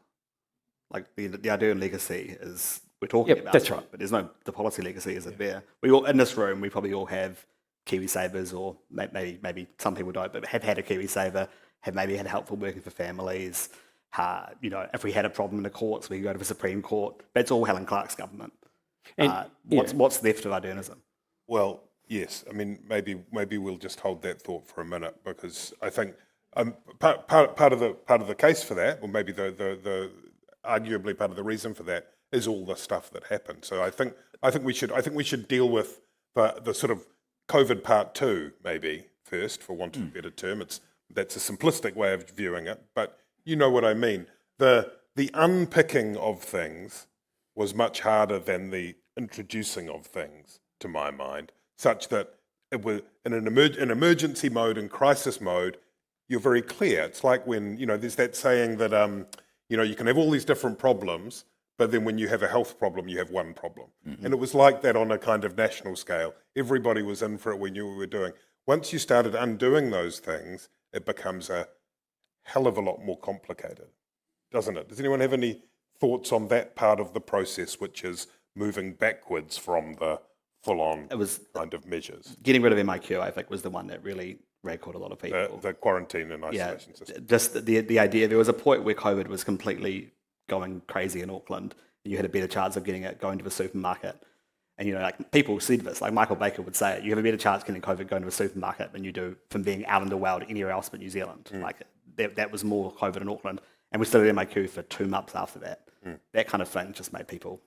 Like the Ardern legacy is, we're talking about that's it, right. but there's no, the policy legacy isn't there. We all, in this room, we probably all have KiwiSavers, or maybe some people don't, but have had a KiwiSaver, have maybe had help for working for families. If we had a problem in the courts, we could go to the Supreme Court. That's all Helen Clark's government. And, What's left of Ardernism? Well, yes. I mean, maybe we'll just hold that thought for a minute, because I think part of the case for that, or maybe the arguably part of the reason for that, is all the stuff that happened. So I think we should deal with the sort of COVID part 2 maybe first, for want of a better term. That's a simplistic way of viewing it, but you know what I mean. The unpicking of things was much harder than the introducing of things, to my mind, such that it was in an emergency mode and crisis mode. You're very clear. It's like when, there's that saying that you can have all these different problems, but then when you have a health problem, you have one problem. Mm-hmm. And it was like that on a kind of national scale. Everybody was in for it. We knew what we were doing. Once you started undoing those things, it becomes a hell of a lot more complicated, doesn't it? Does anyone have any thoughts on that part of the process, which is moving backwards from the full-on kind of measures? Getting rid of MIQ, I think, was the one that really caught a lot of people. The quarantine and isolation system. Just the idea, there was a point where COVID was completely going crazy in Auckland, and you had a better chance of going to the supermarket. And, like people said this, like Michael Baker would say it, you have a better chance getting COVID going to a supermarket than you do from being out in the wild anywhere else but New Zealand. Like that was more COVID in Auckland. And we still had MIQ for 2 months after that. That kind of thing just made people...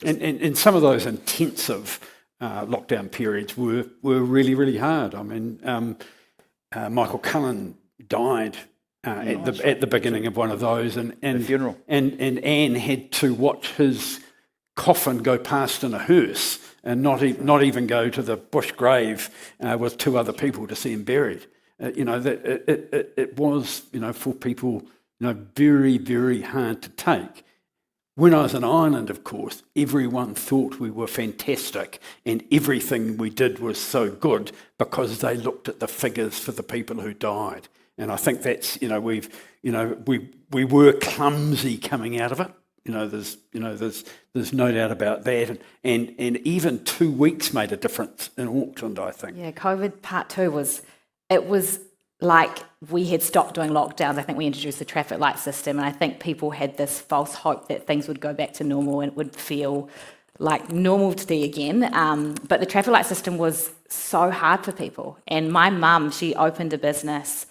And some of those intensive lockdown periods were really, really hard. I mean, Michael Cullen died at the beginning of one of those, and the funeral. And Anne had to watch his coffin go past in a hearse and not even go to the bush grave with 2 other people to see him buried. It was, for people, very, very hard to take. When I was in Ireland, of course, everyone thought we were fantastic and everything we did was so good because they looked at the figures for the people who died. And I think that's, we were clumsy coming out of it. There's no doubt about that. And even 2 weeks made a difference in Auckland, I think. Yeah, COVID part 2 was like we had stopped doing lockdowns. I think we introduced the traffic light system, and I think people had this false hope that things would go back to normal and it would feel like normality again. But the traffic light system was so hard for people. And my mum, she opened a business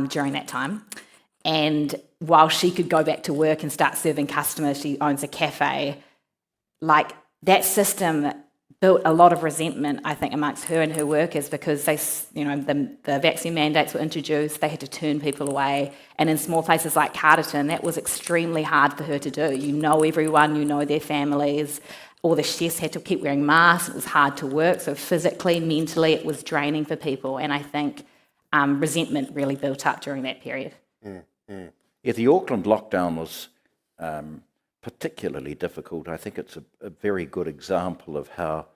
during that time. And while she could go back to work and start serving customers, she owns a cafe, like that system built a lot of resentment, I think, amongst her and her workers because the vaccine mandates were introduced, they had to turn people away. And in small places like Carterton, that was extremely hard for her to do. You know everyone, you know their families. All the chefs had to keep wearing masks. It was hard to work. So physically, mentally, it was draining for people. And I think resentment really built up during that period. Yeah, the Auckland lockdown was particularly difficult. I think it's a very good example of how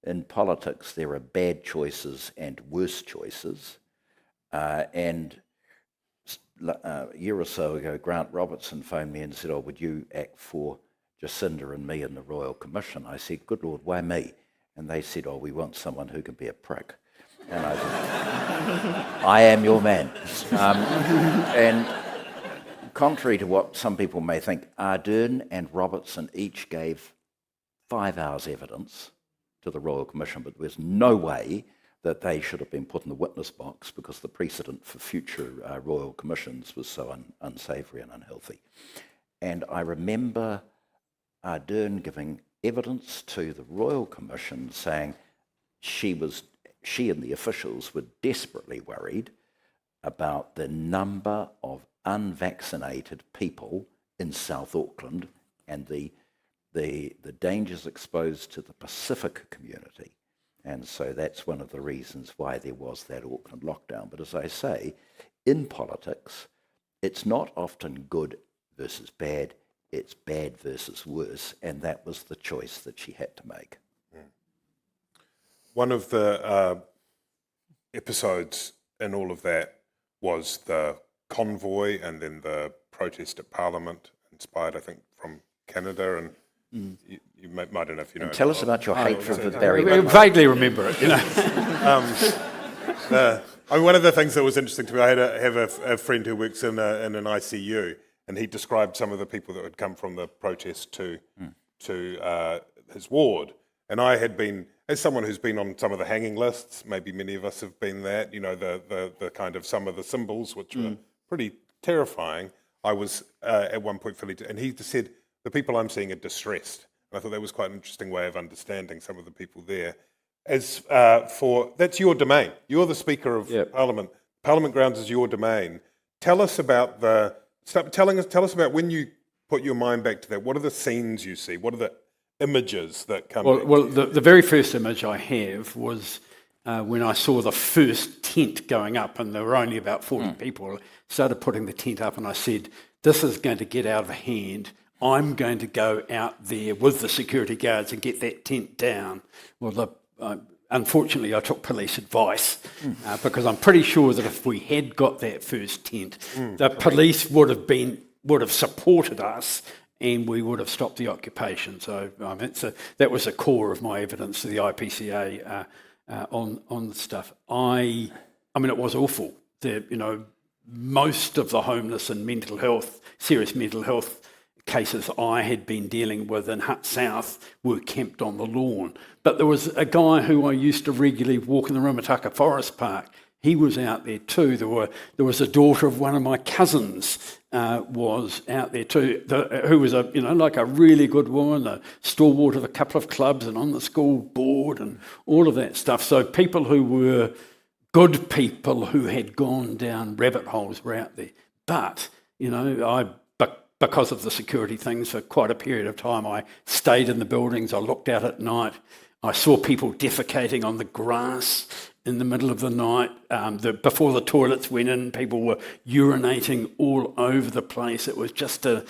in politics there are bad choices and worse choices. And a year or so ago, Grant Robertson phoned me and said, would you act for Jacinda and me in the Royal Commission? I said, good Lord, why me? And they said, we want someone who can be a prick. And I said, I am your man. And contrary to what some people may think, Ardern and Robertson each gave 5 hours evidence to the Royal Commission, but there was no way that they should have been put in the witness box because the precedent for future Royal Commissions was so unsavoury and unhealthy. And I remember Ardern giving evidence to the Royal Commission saying she and the officials were desperately worried about the number of unvaccinated people in South Auckland and the dangers exposed to the Pacific community. And so that's one of the reasons why there was that Auckland lockdown. But as I say, in politics, it's not often good versus bad, it's bad versus worse, and that was the choice that she had to make. One of the episodes in all of that was the convoy and then the protest at Parliament, inspired, I think, from Canada. And you might don't know if you know. Tell us about your hatred of Barry. I vaguely remember it, One of the things that was interesting to me, I have a friend who works in an ICU, and he described some of the people that had come from the protest to his ward. And I had been, as someone who's been on some of the hanging lists, maybe many of us have been that, the kind of some of the symbols, which were pretty terrifying. I was at one point and he just said, the people I'm seeing are distressed. And I thought that was quite an interesting way of understanding some of the people there. As that's your domain. You're the Speaker of Parliament. Parliament Grounds is your domain. Tell us about tell us about when you put your mind back to that. What are the scenes you see? What are the images that come? Well, the very first image I have was when I saw the first tent going up, and there were only about 40 people. Started putting the tent up, and I said, "This is going to get out of hand. I'm going to go out there with the security guards and get that tent down." Well, unfortunately, I took police advice because I'm pretty sure that if we had got that first tent, the police would have supported us, and we would have stopped the occupation. So that was the core of my evidence to the IPCA on the stuff. I mean, it was awful. Most of the homeless and serious mental health cases I had been dealing with in Hutt South were camped on the lawn. But there was a guy who I used to regularly walk in the Rumataka Forest Park. He was out there too. There was a daughter of one of my cousins was out there too, who was like a really good woman, a stalwart of a couple of clubs and on the school board and all of that stuff. So people who were good people who had gone down rabbit holes were out there. But because of the security things, for quite a period of time, I stayed in the buildings. I looked out at night. I saw people defecating on the grass in the middle of the night. Before the toilets went in, people were urinating all over the place. It was just there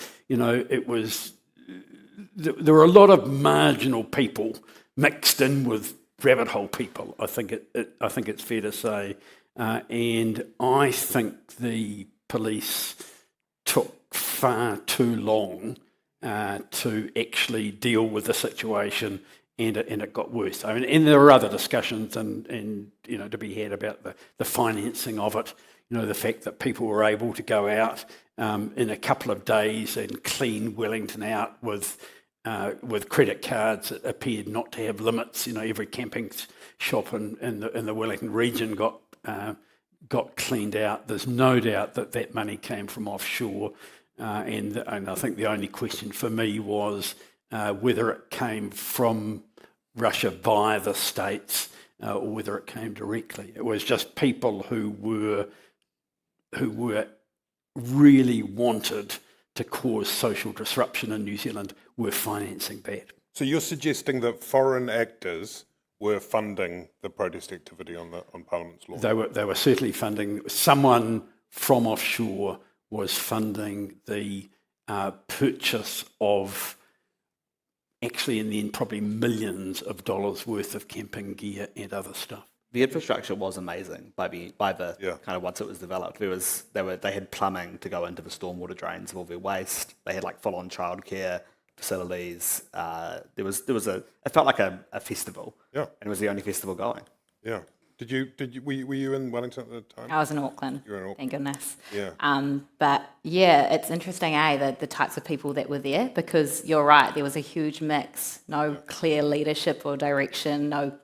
were a lot of marginal people mixed in with rabbit hole people, I think it's fair to say. And I think the police took far too long to actually deal with the situation, and it got worse. I mean, and there are other discussions and to be had about the financing of it. The fact that people were able to go out in a couple of days and clean Wellington out with credit cards that appeared not to have limits. Every camping shop in the Wellington region got cleaned out. There's no doubt that money came from offshore. And I think the only question for me was whether it came from Russia via the States or whether it came directly. It was just people who really wanted to cause social disruption in New Zealand were financing that. So you're suggesting that foreign actors were funding the protest activity on Parliament's lawn? They were certainly funding. Someone from offshore was funding the purchase of, actually in the end, probably millions of dollars worth of camping gear and other stuff. The infrastructure was amazing by the kind of once it was developed. They had plumbing to go into the stormwater drains of all their waste. They had like full-on childcare facilities. It felt like a festival. Yeah. And it was the only festival going. Yeah. Were you in Wellington at the time? I was in Auckland. You were in Auckland. Thank goodness. Yeah. But yeah, it's interesting, the types of people that were there, because you're right, there was a huge mix. No clear leadership or direction, no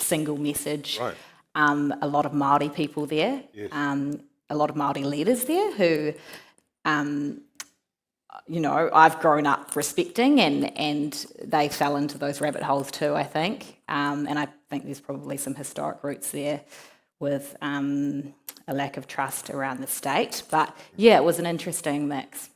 single message. Right. A lot of Māori people there. Yes. A lot of Māori leaders there who, I've grown up respecting, and they fell into those rabbit holes too, I think. And I think there's probably some historic roots there with a lack of trust around the state. But yeah, it was an interesting mix.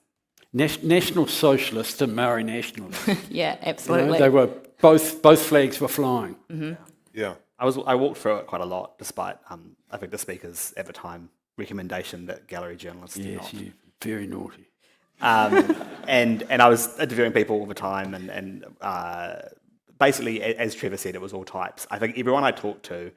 National Socialists and Maori nationalists. Yeah, absolutely. They were both flags were flying. Mm-hmm. Yeah. I walked through it quite a lot, despite I think the speaker's at the time recommendation that gallery journalists do not. Yes, you very naughty. And I was interviewing people all the time, and basically, as Trevor said, it was all types. I think everyone I talked to,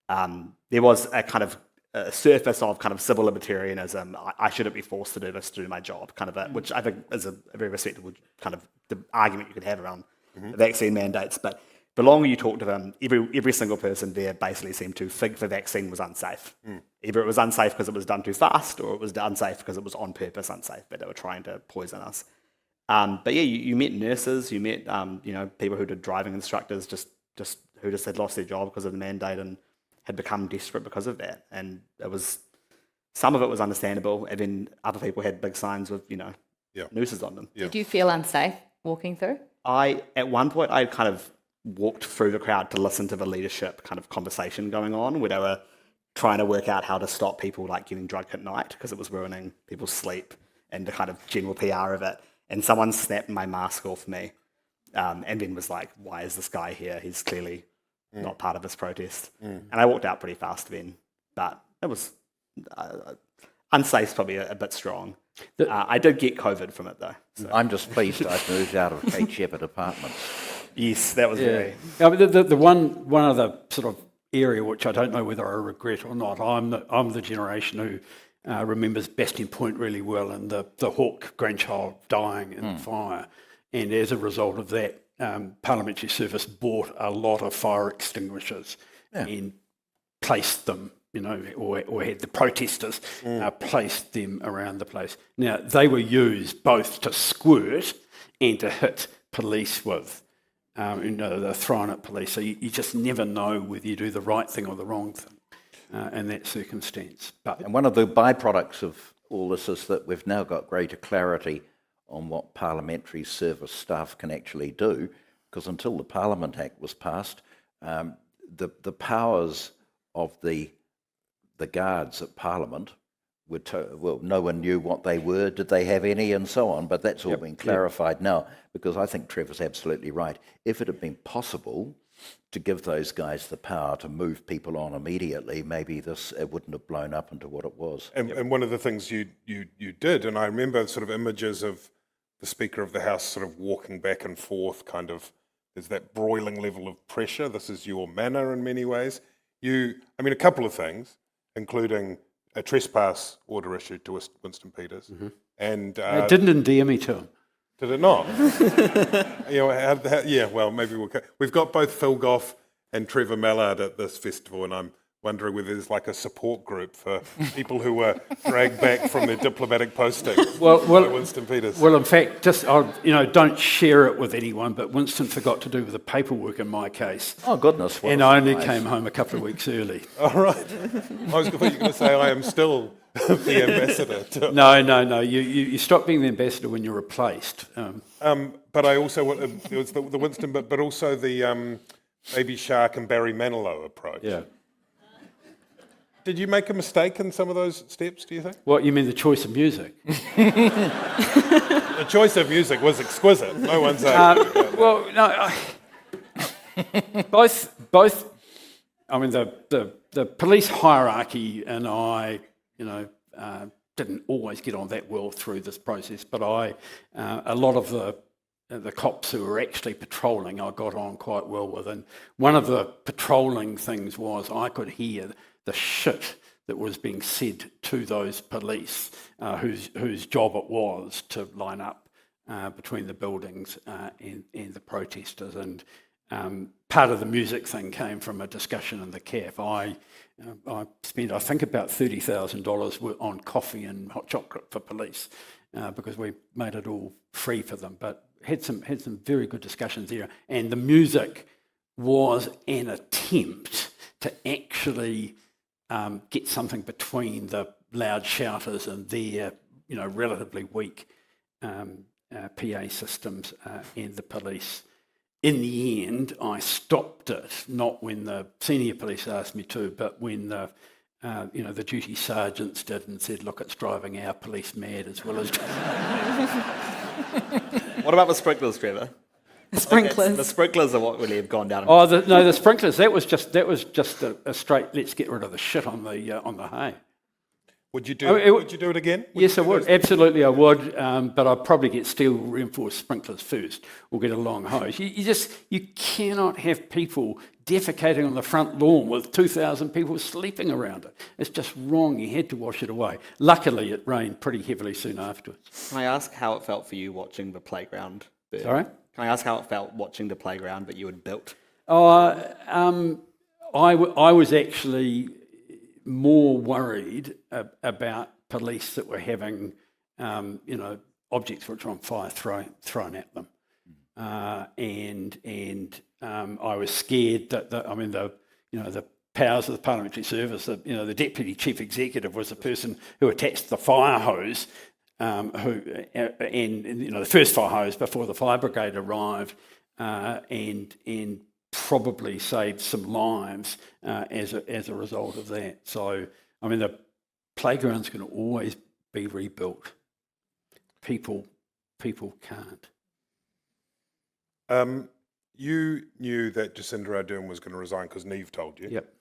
there was a kind of a surface of kind of civil libertarianism. I shouldn't be forced to do this to do my job, which I think is a very respectable kind of the argument you could have around vaccine mandates. But the longer you talk to them, every single person there basically seemed to think the vaccine was unsafe. Either it was unsafe because it was done too fast, or it was unsafe because it was on purpose unsafe, but they were trying to poison us. But yeah, you met nurses, you met people who did driving instructors, who just had lost their job because of the mandate and had become desperate because of that. And some of it was understandable, and then other people had big signs with nooses on them. Did you feel unsafe walking through? At one point, I kind of walked through the crowd to listen to the leadership kind of conversation going on, where they were trying to work out how to stop people like getting drunk at night because it was ruining people's sleep, and the kind of general PR of it. And someone snapped my mask off me, and then was like, "Why is this guy here? He's clearly not part of this protest." And I walked out pretty fast then, but it was unsafe's probably a bit strong. I did get COVID from it though. So. I'm just pleased I've moved out of Kate Shepherd Apartments. Yes, that was very... Yeah, but the one other sort of area which I don't know whether I regret or not, I'm the generation who remembers Bastion Point really well, and the Hawke grandchild dying in fire. And as a result of that, Parliamentary Service bought a lot of fire extinguishers and placed them, or had the protesters placed them around the place. Now, they were used both to squirt and to hit police with. They're thrown at police, so you just never know whether you do the right thing or the wrong thing in that circumstance. And one of the byproducts of all this is that we've now got greater clarity on what parliamentary service staff can actually do, because until the Parliament Act was passed, the powers of the guards at Parliament were no one knew what they were, did they have any, and so on, but that's all been clarified now, because I think Trevor's absolutely right. If it had been possible to give those guys the power to move people on immediately, maybe it wouldn't have blown up into what it was. And one of the things you did, and I remember sort of images of the Speaker of the House sort of walking back and forth, kind of, there's that broiling level of pressure. This is your manner in many ways. A couple of things, including a trespass order issued to Winston Peters. And it didn't endear me to him. Did it not? Well, maybe we've got both Phil Goff and Trevor Mallard at this festival, and I'm wondering whether there's like a support group for people who were dragged back from their diplomatic posting by Winston Peters. Well, in fact, don't share it with anyone, but Winston forgot to do the paperwork in my case. Oh, goodness. And I only came home a couple of weeks early. All right. I was going to say I am still the ambassador. No. You stop being the ambassador when you're replaced. But I also, there was the Winston, but also the Baby Shark and Barry Manilow approach. Yeah. Did you make a mistake in some of those steps, do you think? What, you mean the choice of music? The choice of music was exquisite. No one's saying. Both. I mean, the police hierarchy and I, didn't always get on that well through this process. But a lot of the cops who were actually patrolling, I got on quite well with. And one of the patrolling things was I could hear the shit that was being said to those police, whose job it was to line up between the buildings and the protesters. And part of the music thing came from a discussion in the CAF. I spent, I think, about $30,000 on coffee and hot chocolate for police because we made it all free for them. But had some very good discussions there. And the music was an attempt to actually get something between the loud shouters and their, relatively weak PA systems and the police. In the end, I stopped it, not when the senior police asked me to, but when the duty sergeants did and said, "Look, it's driving our police mad as well as." What about the sprinklers, Trevor? Sprinklers. The sprinklers are what really have gone down. The sprinklers. That was just a straight. Let's get rid of the shit on the hay. Would you do it again? Yes, I would. Absolutely, I would. But I'd probably get steel reinforced sprinklers first, or get a long hose. You cannot have people defecating on the front lawn with 2,000 people sleeping around it. It's just wrong. You had to wash it away. Luckily, it rained pretty heavily soon afterwards. Can I ask how it felt for you watching the playground? Sorry? Can I ask how it felt watching the playground that you had built? I was actually more worried about police that were having, objects which were on fire thrown at them, and I was scared that the powers of the parliamentary service, the deputy chief executive was the person who attached the fire hose, the first fire hose before the fire brigade arrived, and probably saved some lives as a result of that. So, the playground's going to always be rebuilt. People can't. You knew that Jacinda Ardern was going to resign because Neve told you. Yep.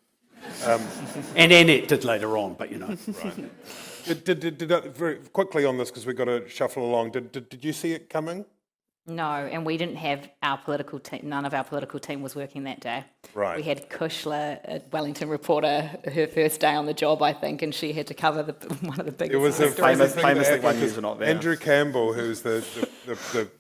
And Annette did later on, but Right. Did very quickly on this, because we've got to shuffle along. Did you see it coming? No, and we didn't have our political team, none of our political team was working that day. Right. We had Kushla, a Wellington reporter, her first day on the job, I think, and she had to cover one of the biggest It was a stories. famously one news were not there. Andrew Campbell, who was the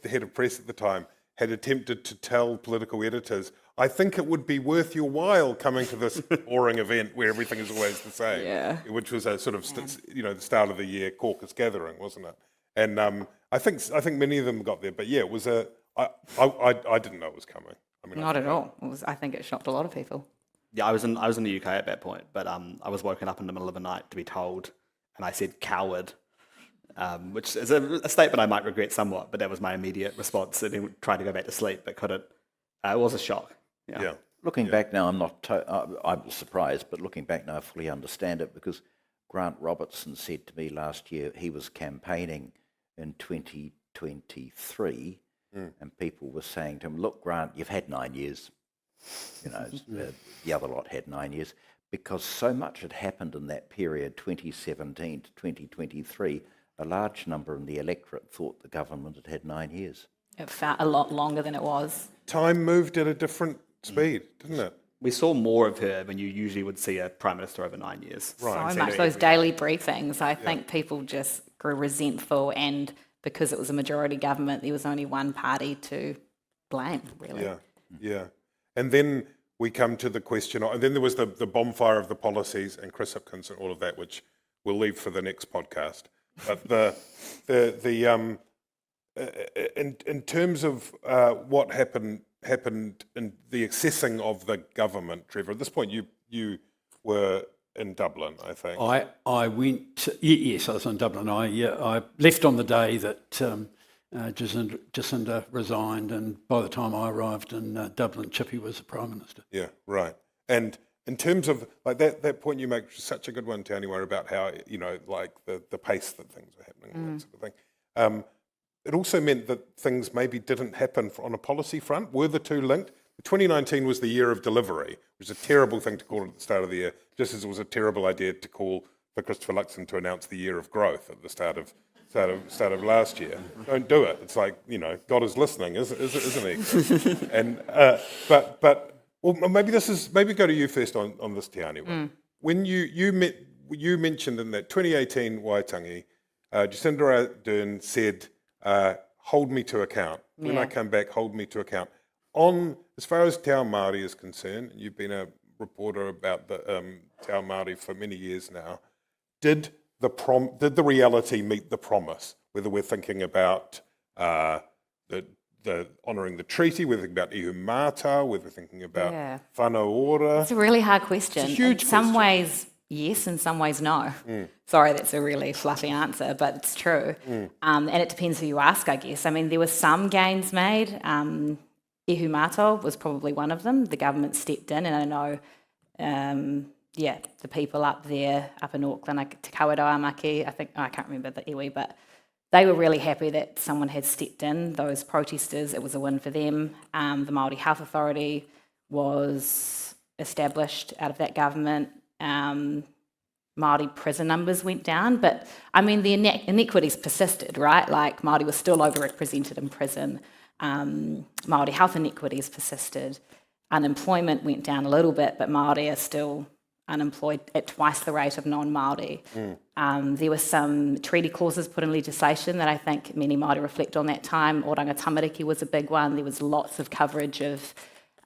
head of press at the time, had attempted to tell political editors, I think it would be worth your while coming to this boring event where everything is always the same. Yeah. Which was a sort of the start of the year caucus gathering, wasn't it? And I think many of them got there, but yeah, it was I didn't know it was coming. Not at all. I think it shocked a lot of people. Yeah, I was in the UK at that point, but I was woken up in the middle of the night to be told, and I said coward, which is a statement I might regret somewhat, but that was my immediate response. And then tried to go back to sleep, but couldn't. It was a shock. Yeah. Looking back now, I was surprised, but looking back now, I fully understand it, because Grant Robertson said to me last year he was campaigning in 2023, and people were saying to him, look, Grant, you've had 9 years. The other lot had 9 years, because so much had happened in that period, 2017 to 2023, a large number in the electorate thought the government had 9 years. It felt a lot longer than it was. Time moved at a different speed, didn't it? We saw more of her than you usually would see a Prime Minister over 9 years. Right. So much. Those daily briefings, I think people just grew resentful, and because it was a majority government, there was only one party to blame, really. Yeah. And then we come to the question, and then there was the bonfire of the policies and Chris Hipkins and all of that, which we'll leave for the next podcast. But in terms of what happened in the accessing of the government, Trevor, at this point you were in Dublin, I think. I went. Yes, I was in Dublin. I left on the day that Jacinda resigned, and by the time I arrived in Dublin, Chippy was the Prime Minister. Yeah, right. And in terms of like that point you make, such a good one, Te Aniwa, about how like the pace that things were happening, and that sort of thing. It also meant that things maybe didn't happen on a policy front. Were the two linked? 2019 was the year of delivery, which is a terrible thing to call at the start of the year, just as it was a terrible idea to call for Christopher Luxon to announce the year of growth at the start of last year. Don't do it. It's like, God is listening, isn't he? And well, maybe go to you first on this, Te Aniwa. When you mentioned in that 2018 Waitangi, Jacinda Ardern said, hold me to account. When I come back, hold me to account. As far as Te Ao Māori is concerned, you've been a reporter about the Te Ao Māori for many years now. Did the reality meet the promise? Whether we're thinking about the honouring the treaty, whether we're thinking about ihu mātau, whether we're thinking about whānau ora. It's a really hard question. It's a huge in some question. ways, yes, in some ways, no. Sorry, that's a really fluffy answer, but it's true. And it depends who you ask, I guess. I mean, there were some gains made. Ihu mātau was probably one of them. The government stepped in, and I know, the people up there, up in Auckland, Te Kawerau-Maki, I can't remember the iwi, but they were really happy that someone had stepped in. Those protesters, it was a win for them. The Māori Health Authority was established out of that government. Māori prison numbers went down, but I mean the inequities persisted, right? Like Māori was still overrepresented in prison. Māori health inequities persisted. Unemployment went down a little bit, but Māori are still unemployed at twice the rate of non-Māori. There were some treaty clauses put in legislation that I think many Māori reflect on that time. Oranga Tamariki was a big one. There was lots of coverage of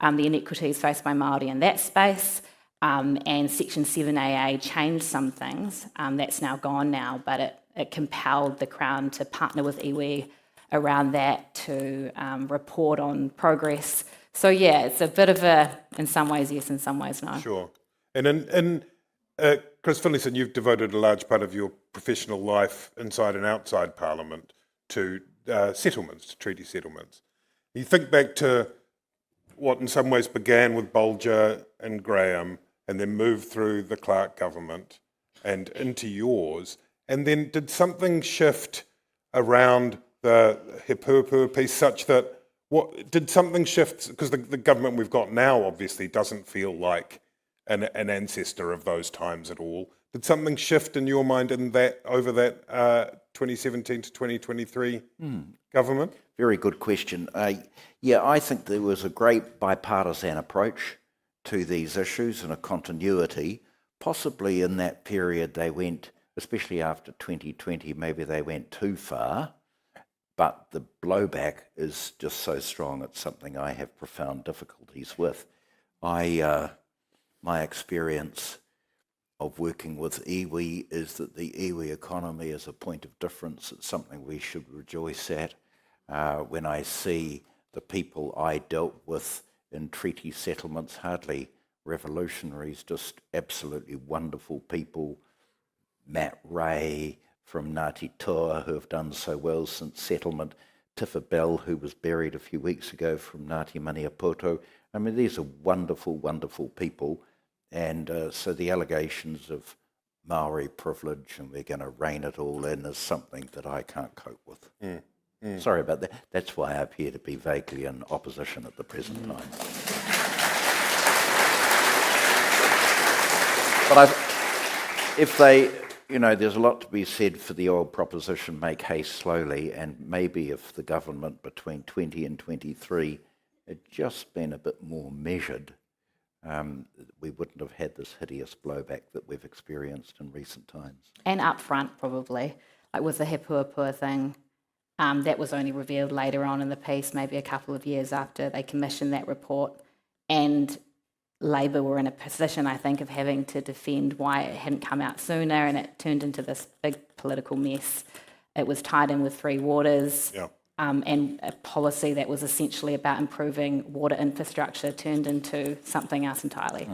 the inequities faced by Māori in that space. And Section 7AA changed some things. That's now gone now, but it compelled the Crown to partner with iwi around that to report on progress. So yeah, it's a bit of in some ways yes, in some ways no. Sure. And Chris Finlayson, you've devoted a large part of your professional life inside and outside Parliament to settlements, to treaty settlements. You think back to what in some ways began with Bolger and Graham and then moved through the Clark government and into yours, and then did something shift around the He Puapua piece such that, did something shift, because the government we've got now obviously doesn't feel like an ancestor of those times at all. Did something shift in your mind in that over that 2017 to 2023 government? Very good question. Yeah, I think there was a great bipartisan approach to these issues and a continuity. Possibly in that period they went, especially after 2020, maybe they went too far, but the blowback is just so strong. It's something I have profound difficulties with. My experience of working with iwi is that the iwi economy is a point of difference. It's something we should rejoice at. When I see the people I dealt with in treaty settlements, hardly revolutionaries, just absolutely wonderful people. Matt Ray from Ngāti Toa, who have done so well since settlement. Tifa Bell, who was buried a few weeks ago, from Ngāti Maniapoto. I mean, these are wonderful, wonderful people. And so the allegations of Maori privilege and we're going to rein it all in is something that I can't cope with. Sorry about that. That's why I appear to be vaguely in opposition at the present time. But if they, there's a lot to be said for the old proposition, make haste slowly, and maybe if the government between 20 and 23 had just been a bit more measured, we wouldn't have had this hideous blowback that we've experienced in recent times. And upfront, probably. Like with the He Puapua thing, that was only revealed later on in the piece, maybe a couple of years after they commissioned that report. And Labour were in a position, I think, of having to defend why it hadn't come out sooner, and it turned into this big political mess. It was tied in with Three Waters. Yeah. And a policy that was essentially about improving water infrastructure turned into something else entirely.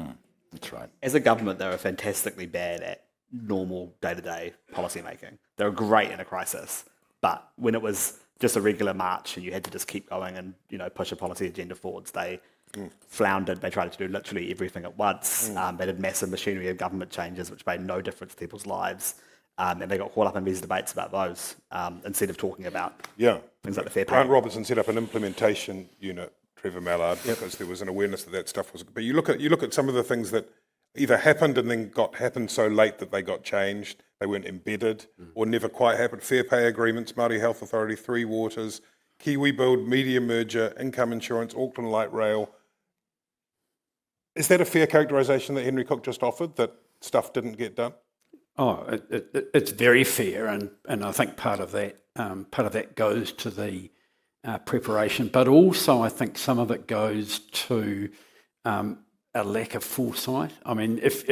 That's right. As a government, they were fantastically bad at normal day-to-day policy making. They were great in a crisis, but when it was just a regular march and you had to just keep going and push a policy agenda forwards, they floundered. They tried to do literally everything at once. They did massive machinery of government changes which made no difference to people's lives. And they got caught up in these debates about those instead of talking about things like the fair pay. Grant Robertson set up an implementation unit, Trevor Mallard, because there was an awareness that stuff was. But you look at some of the things that either happened and then happened so late that they got changed, they weren't embedded, or never quite happened. Fair pay agreements, Māori Health Authority, Three Waters, Kiwi Build, media merger, income insurance, Auckland Light Rail. Is that a fair characterisation that Henry Cooke just offered, that stuff didn't get done? Oh, it's very fair, and I think part of that goes to the preparation, but also I think some of it goes to a lack of foresight. I mean, if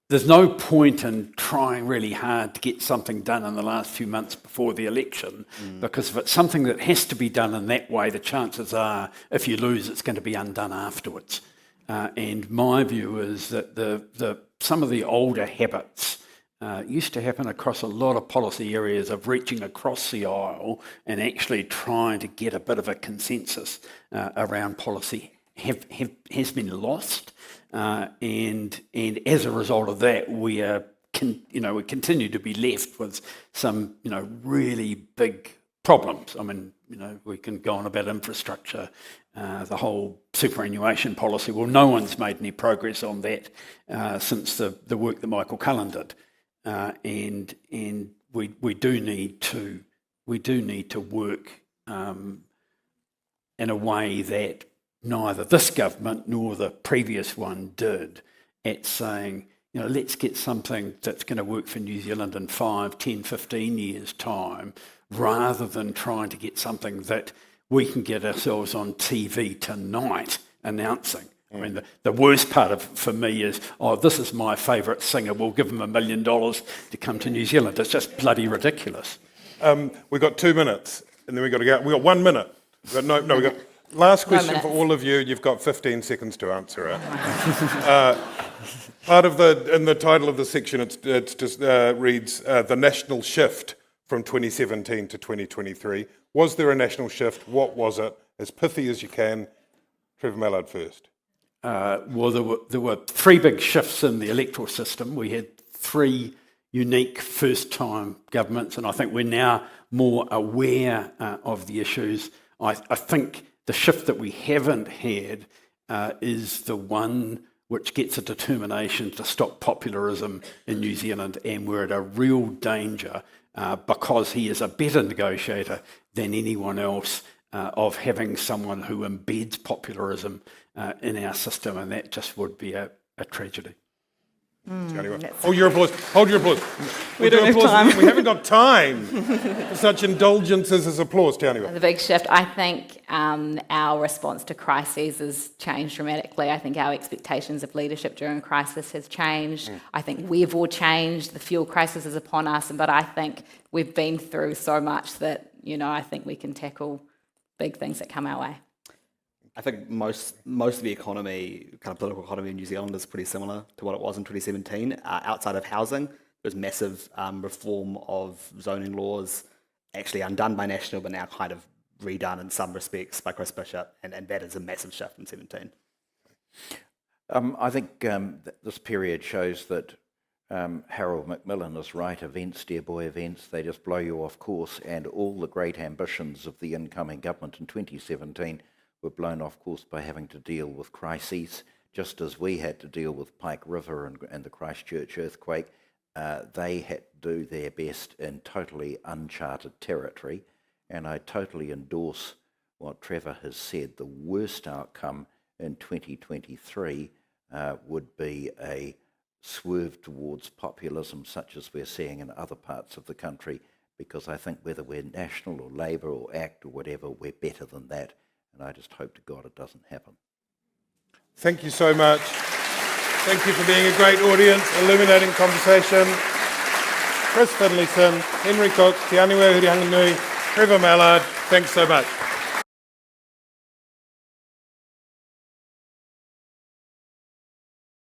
there's no point in trying really hard to get something done in the last few months before the election, because if it's something that has to be done in that way, the chances are if you lose, it's going to be undone afterwards. And my view is that some of the older habits used to happen across a lot of policy areas of reaching across the aisle and actually trying to get a bit of a consensus around policy has been lost, and as a result of that, we continue to be left with some really big problems. I mean, we can go on about infrastructure, the whole superannuation policy. Well, no one's made any progress on that since the work that Michael Cullen did, and we do need to work in a way that neither this government nor the previous one did, at saying, let's get something that's going to work for New Zealand in 5, 10, 15 years' time, rather than trying to get something that we can get ourselves on TV tonight announcing. I mean, the worst part for me is, this is my favourite singer, we'll give them $1 million to come to New Zealand. It's just bloody ridiculous. We've got 2 minutes, and then we've got to go. We've got 1 minute. We've got last question for all of you. You've got 15 seconds to answer it. Part of in the title of the section, it just reads the national shift from 2017 to 2023. Was there a national shift? What was it? As pithy as you can. Trevor Mallard first. Well, there were 3 big shifts in the electoral system. We had 3 unique first-time governments, and I think we're now more aware of the issues. I think the shift that we haven't had is the one which gets a determination to stop popularism in New Zealand, and we're at a real danger because he is a better negotiator than anyone else of having someone who embeds popularism in our system, and that just would be a tragedy. Hold your applause. Hold your applause. We don't have time. We haven't got time for such indulgences as applause, Te Aniwa. The big shift, I think our response to crises has changed dramatically. I think our expectations of leadership during a crisis has changed. I think we've all changed. The fuel crisis is upon us, but I think we've been through so much that, I think we can tackle big things that come our way. I think most of the economy, kind of political economy in New Zealand, is pretty similar to what it was in 2017. Outside of housing, there was massive reform of zoning laws, actually undone by National, but now kind of redone in some respects by Chris Bishop, and that is a massive shift from 17. I think this period shows that Harold Macmillan is right. Events, dear boy, events, they just blow you off course, and all the great ambitions of the incoming government in 2017 were blown off course by having to deal with crises, just as we had to deal with Pike River and the Christchurch earthquake. They had to do their best in totally uncharted territory, and I totally endorse what Trevor has said. The worst outcome in 2023 would be a swerve towards populism such as we're seeing in other parts of the country, because I think whether we're National or Labour or ACT or whatever, we're better than that. And I just hope to God it doesn't happen. Thank you so much. Thank you for being a great audience, illuminating conversation. Chris Finlayson, Henry Cooke, Te Aniwa Hurihanganui, Trevor Mallard, thanks so much.